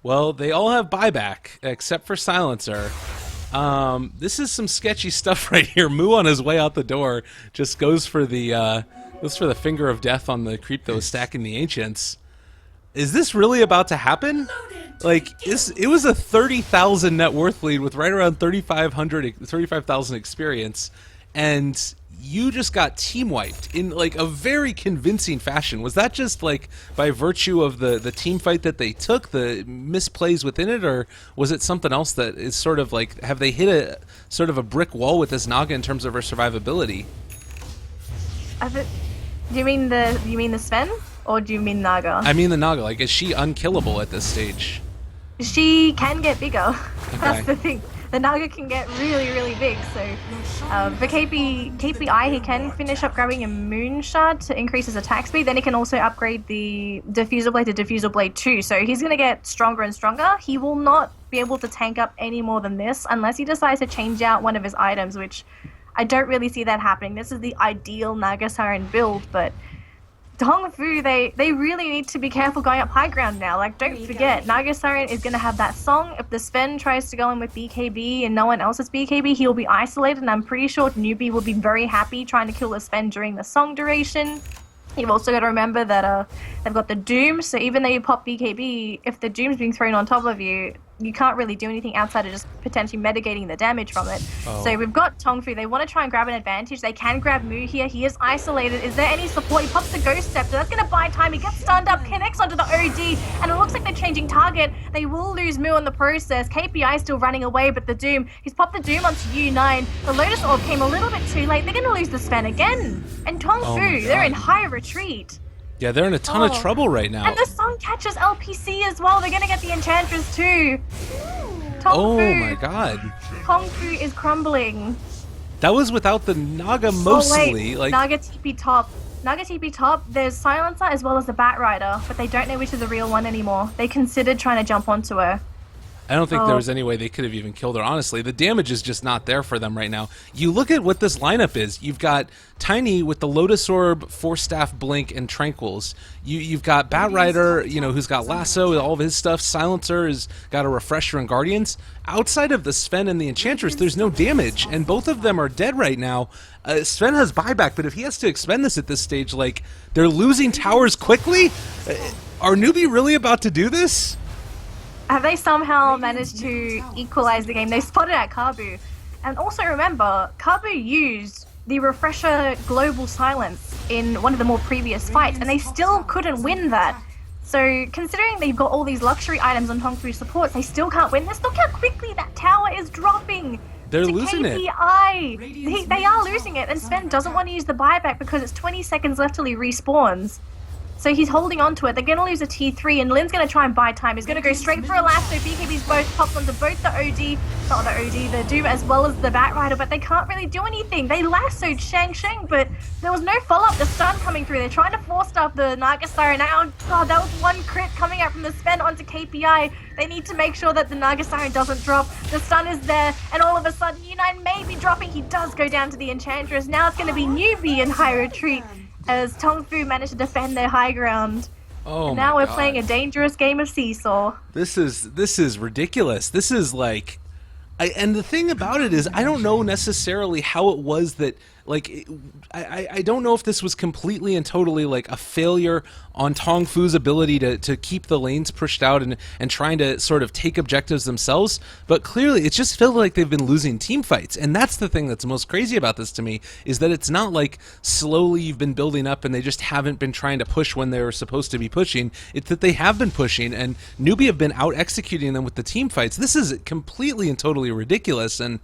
[SPEAKER 1] Well, they all have buyback, except for Silencer. This is some sketchy stuff right here. Mu on his way out the door just goes for the finger of death on the creep that was stacking the Ancients. Is this really about to happen? Like, it was a 30,000 net worth lead with right around 35,000 experience, and you just got team wiped in like a very convincing fashion. Was that just like by virtue of the team fight that they took, the misplays within it, or was it something else that is sort of like, have they hit a sort of a brick wall with this Naga in terms of her survivability?
[SPEAKER 2] Do you mean the Sven, or do you mean Naga?
[SPEAKER 1] I mean the Naga. Like, is she unkillable at this stage?
[SPEAKER 2] She can get bigger.
[SPEAKER 1] Okay.
[SPEAKER 2] That's the thing. The Naga can get really, really big, so for KPI, he can finish up grabbing a Moonshot to increase his attack speed. Then he can also upgrade the Diffusal Blade to Diffusal Blade 2, so he's going to get stronger and stronger. He will not be able to tank up any more than this unless he decides to change out one of his items, which I don't really see that happening. This is the ideal Naga Siren build, but TongFu, they really need to be careful going up high ground now. Like, don't forget, Naga Siren is going to have that song. If the Sven tries to go in with BKB and no one else has BKB, he'll be isolated, and I'm pretty sure Newbee will be very happy trying to kill the Sven during the song duration. You've also got to remember that they've got the Doom, so even though you pop BKB, if the Doom's being thrown on top of you, you can't really do anything outside of just potentially mitigating the damage from it. So we've got TongFu. They want to try and grab an advantage. They can grab Mu here. He is isolated. Is there any support? He pops the Ghost Scepter. That's going to buy time. He gets stunned up, connects onto the OD, and it looks like they're changing target. They will lose Mu in the process. KPI still running away, but the Doom, he's popped the Doom onto U9. The Lotus Orb came a little bit too late. They're going to lose the Sven again. And TongFu, they're in high retreat.
[SPEAKER 1] Yeah, they're in a ton of trouble right now.
[SPEAKER 2] And the song catches LPC as well. They're going to get the Enchantress too.
[SPEAKER 1] Oh my god.
[SPEAKER 2] TongFu is crumbling.
[SPEAKER 1] That was without the Naga mostly. Like,
[SPEAKER 2] Naga TP top. Naga TP top, there's Silencer as well as the Batrider, but they don't know which is the real one anymore. They considered trying to jump onto her.
[SPEAKER 1] I don't think there
[SPEAKER 2] Oh,
[SPEAKER 1] was any way they could have even killed her. Honestly, the damage is just not there for them right now. You look at what this lineup is. You've got Tiny with the Lotus Orb, Force Staff, Blink, and Tranquils. You've got Bat Rider, you know, who's got Lasso with all of his stuff. Silencer has got a Refresher and Guardians. Outside of the Sven and the Enchantress, there's no damage, and both of them are dead right now. Sven has buyback, but if he has to expend this at this stage, like, they're losing towers quickly? Are Newbee really about to do this?
[SPEAKER 2] have they somehow managed to equalize the game? They spotted at Kabu. And also remember, Kabu used the Refresher Global Silence in one of the more previous fights, and they still couldn't win that. So considering they've got all these luxury items on TongFu supports, they still can't win this. Look how quickly that tower is dropping.
[SPEAKER 1] They're
[SPEAKER 2] to
[SPEAKER 1] losing it.
[SPEAKER 2] KPI. They are losing it, and Sven doesn't want to use the buyback because it's 20 seconds left till he respawns. So he's holding on to it. They're going to lose a T3, and Lin's going to try and buy time. He's going to go straight for a lasso. BKB's both popped onto both the the Doom, as well as the Bat Rider, but they can't really do anything. They lassoed Shang, but there was no follow-up. The stun coming through. They're trying to force stuff the Naga Siren out. God, that was one crit coming out from the Sven onto KPI. They need to make sure that the Naga Siren doesn't drop. The stun is there, and all of a sudden, U9 may be dropping. He does go down to the Enchantress. Now it's going to be Newbee in high retreat, as TongFu managed to defend their high ground.
[SPEAKER 1] Oh,
[SPEAKER 2] and now we're
[SPEAKER 1] God.
[SPEAKER 2] playing a dangerous game of seesaw.
[SPEAKER 1] This is ridiculous. This is like, and the thing about it is, I don't know necessarily how it was that, like, I don't know if this was completely and totally like a failure on TongFu's ability to keep the lanes pushed out and trying to sort of take objectives themselves, but clearly it just feels like they've been losing team fights. And that's the thing that's most crazy about this to me, is that it's not like slowly you've been building up and they just haven't been trying to push when they were supposed to be pushing. It's that they have been pushing, and Newbee have been out executing them with the team fights. This is completely and totally ridiculous, and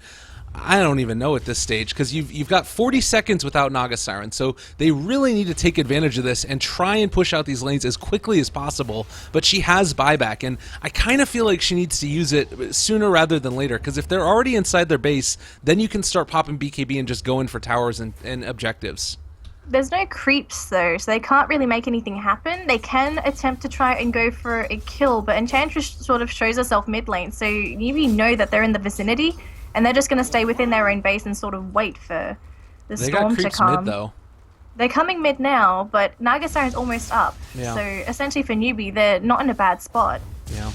[SPEAKER 1] I don't even know at this stage, because you've got 40 seconds without Naga Siren, so they really need to take advantage of this and try and push out these lanes as quickly as possible. But she has buyback, and I kind of feel like she needs to use it sooner rather than later, because if they're already inside their base, then you can start popping BKB and just go in for towers and objectives.
[SPEAKER 2] There's no creeps though, so they can't really make anything happen. They can attempt to try and go for a kill, but Enchantress sort of shows herself mid lane, so Newbee know that they're in the vicinity, and they're just going to stay within their own base and sort of wait for the
[SPEAKER 1] They
[SPEAKER 2] storm
[SPEAKER 1] got
[SPEAKER 2] to
[SPEAKER 1] creeps
[SPEAKER 2] come.
[SPEAKER 1] mid though.
[SPEAKER 2] They're coming mid now, but Naga Siren's almost up.
[SPEAKER 1] Yeah.
[SPEAKER 2] So essentially for Newbee, they're not in a bad spot.
[SPEAKER 1] Yeah.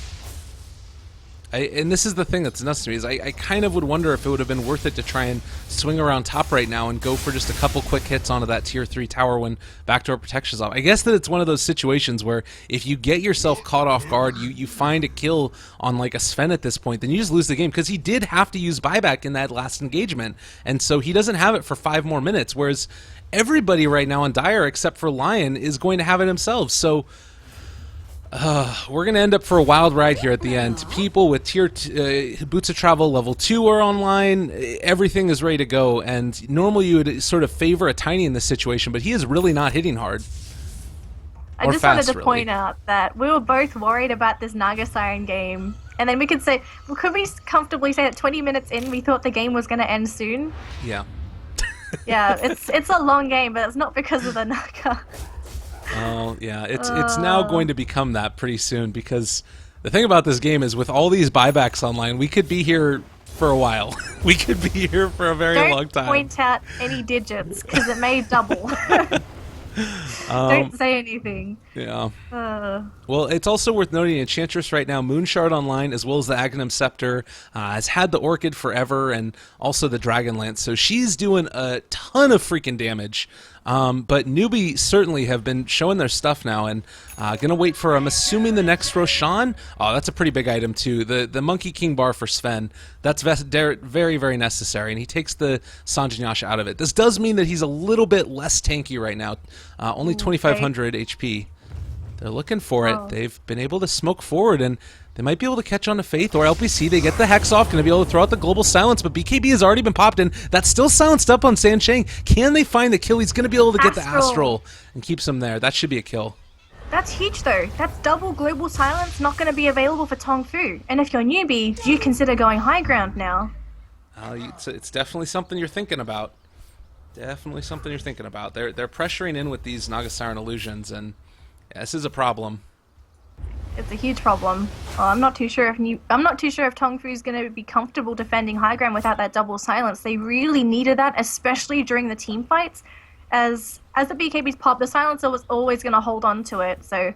[SPEAKER 1] And this is the thing that's nuts to me, is I kind of would wonder if it would have been worth it to try and swing around top right now and go for just a couple quick hits onto that tier 3 tower when backdoor protection's off. I guess that it's one of those situations where if you get yourself caught off guard, you find a kill on like a Sven at this point, then you just lose the game, because he did have to use buyback in that last engagement, and so he doesn't have it for 5 more minutes, whereas everybody right now on Dire except for Lion is going to have it himself. So we're going to end up for a wild ride here at the end. People with Boots of Travel level 2 are online. Everything is ready to go. And normally you would sort of favor a Tiny in this situation, but he is really not hitting hard.
[SPEAKER 2] I just wanted to point out that we were both worried about this Naga Siren game. And then we could say, well, could we comfortably say that 20 minutes in, we thought the game was going to end soon?
[SPEAKER 1] Yeah.
[SPEAKER 2] Yeah, it's a long game, but it's not because of the Naga.
[SPEAKER 1] Oh, yeah, it's now going to become that pretty soon, because the thing about this game is with all these buybacks online, we could be here for a while. We could be here for a very long time.
[SPEAKER 2] Don't point out any digits, because it may double. Don't say anything.
[SPEAKER 1] Yeah. Well, it's also worth noting Enchantress right now, Moonshard online, as well as the Aghanim Scepter, has had the Orchid forever, and also the Dragonlance, so she's doing a ton of freaking damage. But Newbee certainly have been showing their stuff now, and gonna wait for, I'm assuming, the next Roshan. Oh, that's a pretty big item too. The Monkey King bar for Sven. That's very, very necessary, and he takes the Sanjanyasha out of it. This does mean that he's a little bit less tanky right now. Only 2,500 HP. They're looking for it. They've been able to smoke forward, and they might be able to catch on to Faith or LPC. They get the Hex off, going to be able to throw out the Global Silence, but BKB has already been popped in. That's still silenced up on Sansheng. Can they find the kill? He's going to be able to get the Astral and keeps him there. That should be a kill.
[SPEAKER 2] That's huge though. That's double Global Silence not going to be available for TongFu. And if you're Newbee, do you consider going high ground now?
[SPEAKER 1] It's definitely something you're thinking about. Definitely something you're thinking about. They're pressuring in with these Naga Siren illusions, and this is a problem.
[SPEAKER 2] It's a huge problem. I'm not too sure if TongFu is going to be comfortable defending high ground without that double silence. They really needed that, especially during the team fights. As the BKBs pop, the silencer was always going to hold on to it. So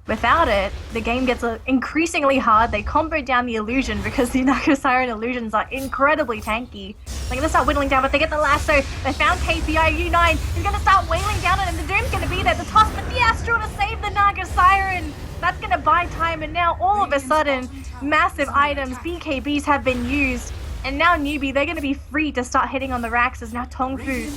[SPEAKER 2] without it, the game gets increasingly hard. They comboed down the illusion because the Naga Siren illusions are incredibly tanky. They're going to start whittling down, but they get the lasso. They found KPI. U9 is going to start wailing down on him. The Doom's going to be there. The toss, but the Astral to save the Naga Siren. That's going to buy time, and now all of a sudden, massive items, BKBs have been used, and now Newbee, they're going to be free to start hitting on the racks as now TongFu.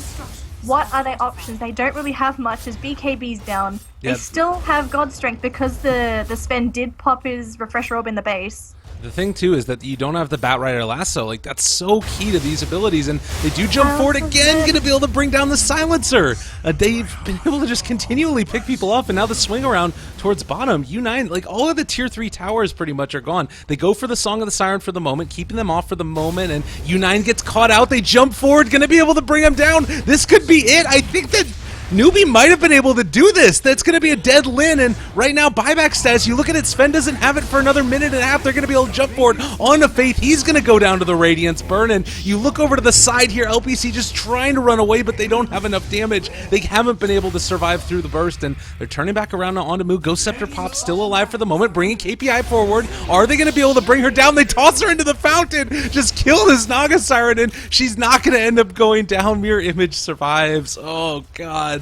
[SPEAKER 2] What are their options? They don't really have much as BKB's down. They still have God Strength because the Sven did pop his Refresh Orb in the base.
[SPEAKER 1] The thing, too, is that you don't have the Batrider Lasso. Like, that's so key to these abilities, and they do jump forward again, going to be able to bring down the Silencer. They've been able to just continually pick people off, and now the swing around towards bottom. U9, like, all of the Tier 3 towers pretty much are gone. They go for the Song of the Siren for the moment, keeping them off for the moment, and U9 gets caught out. They jump forward, going to be able to bring him down. This could be it. I think that Newbee might have been able to do this. That's going to be a dead Lin, and right now, buyback status, you look at it, Sven doesn't have it for another minute and a half. They're going to be able to jump forward on to Faith. He's going to go down to the Radiance Burn, and you look over to the side here, LPC just trying to run away, but they don't have enough damage. They haven't been able to survive through the burst, and they're turning back around onto Moo. Ghost Scepter Pop still alive for the moment, bringing KPI forward. Are they going to be able to bring her down? They toss her into the fountain, just kill this Naga Siren, and she's not going to end up going down. Mirror Image survives. Oh, God.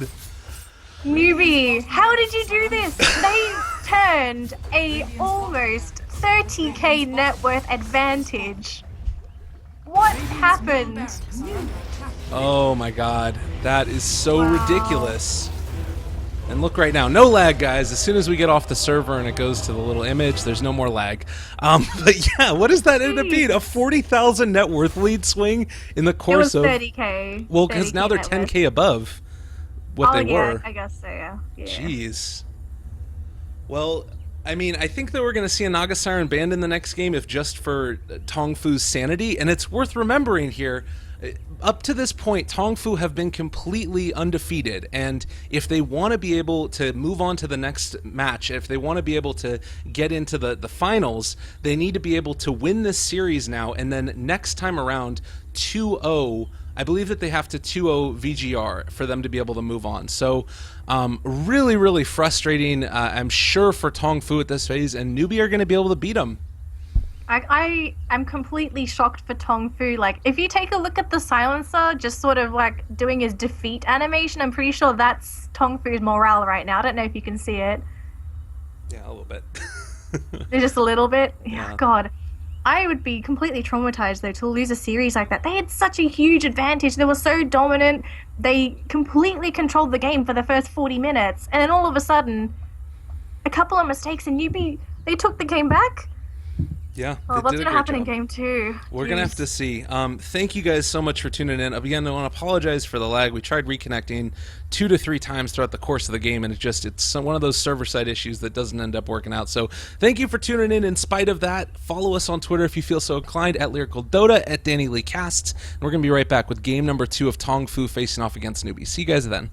[SPEAKER 2] Newbee, how did you do this? They turned a almost 30k net worth advantage. What happened?
[SPEAKER 1] Oh my God, that is so ridiculous. And look right now, no lag, guys. As soon as we get off the server and it goes to the little image, there's no more lag. But yeah, what does that end up being? A 40,000 net worth lead swing in the course of...
[SPEAKER 2] It was 30k.
[SPEAKER 1] Well, because now they're 10k above what they were.
[SPEAKER 2] I guess so, yeah.
[SPEAKER 1] Jeez. Well, I mean, I think that we're going to see a Naga Siren banned in the next game, if just for TongFu's sanity. And it's worth remembering here, up to this point, TongFu have been completely undefeated. And if they want to be able to move on to the next match, if they want to be able to get into the finals, they need to be able to win this series now. And then next time around, 2-0. I believe that they have to 2-0 vg.r for them to be able to move on. So really, really frustrating, I'm sure, for TongFu at this phase, and Newbee are going to be able to beat them.
[SPEAKER 2] I am completely shocked for TongFu. Like, if you take a look at the silencer, just sort of like doing his defeat animation, I'm pretty sure that's TongFu's morale right now. I don't know if you can see it.
[SPEAKER 1] Yeah, a little bit.
[SPEAKER 2] Just a little bit?
[SPEAKER 1] Yeah.
[SPEAKER 2] God. I would be completely traumatized, though, to lose a series like that. They had such a huge advantage. They were so dominant. They completely controlled the game for the first 40 minutes. And then all of a sudden, a couple of mistakes, and Newbee, they took the game back.
[SPEAKER 1] Yeah.
[SPEAKER 2] Oh, what's going to happen in game 2?
[SPEAKER 1] We're going to have to see. Thank you guys so much for tuning in. Again, I want to apologize for the lag. We tried reconnecting 2 to 3 times throughout the course of the game, and it's one of those server-side issues that doesn't end up working out. So thank you for tuning in spite of that. Follow us on Twitter if you feel so inclined, at Lyrical Dota, at Danelie Casts. And we're going to be right back with game number 2 of TongFu facing off against Newbee. See you guys then.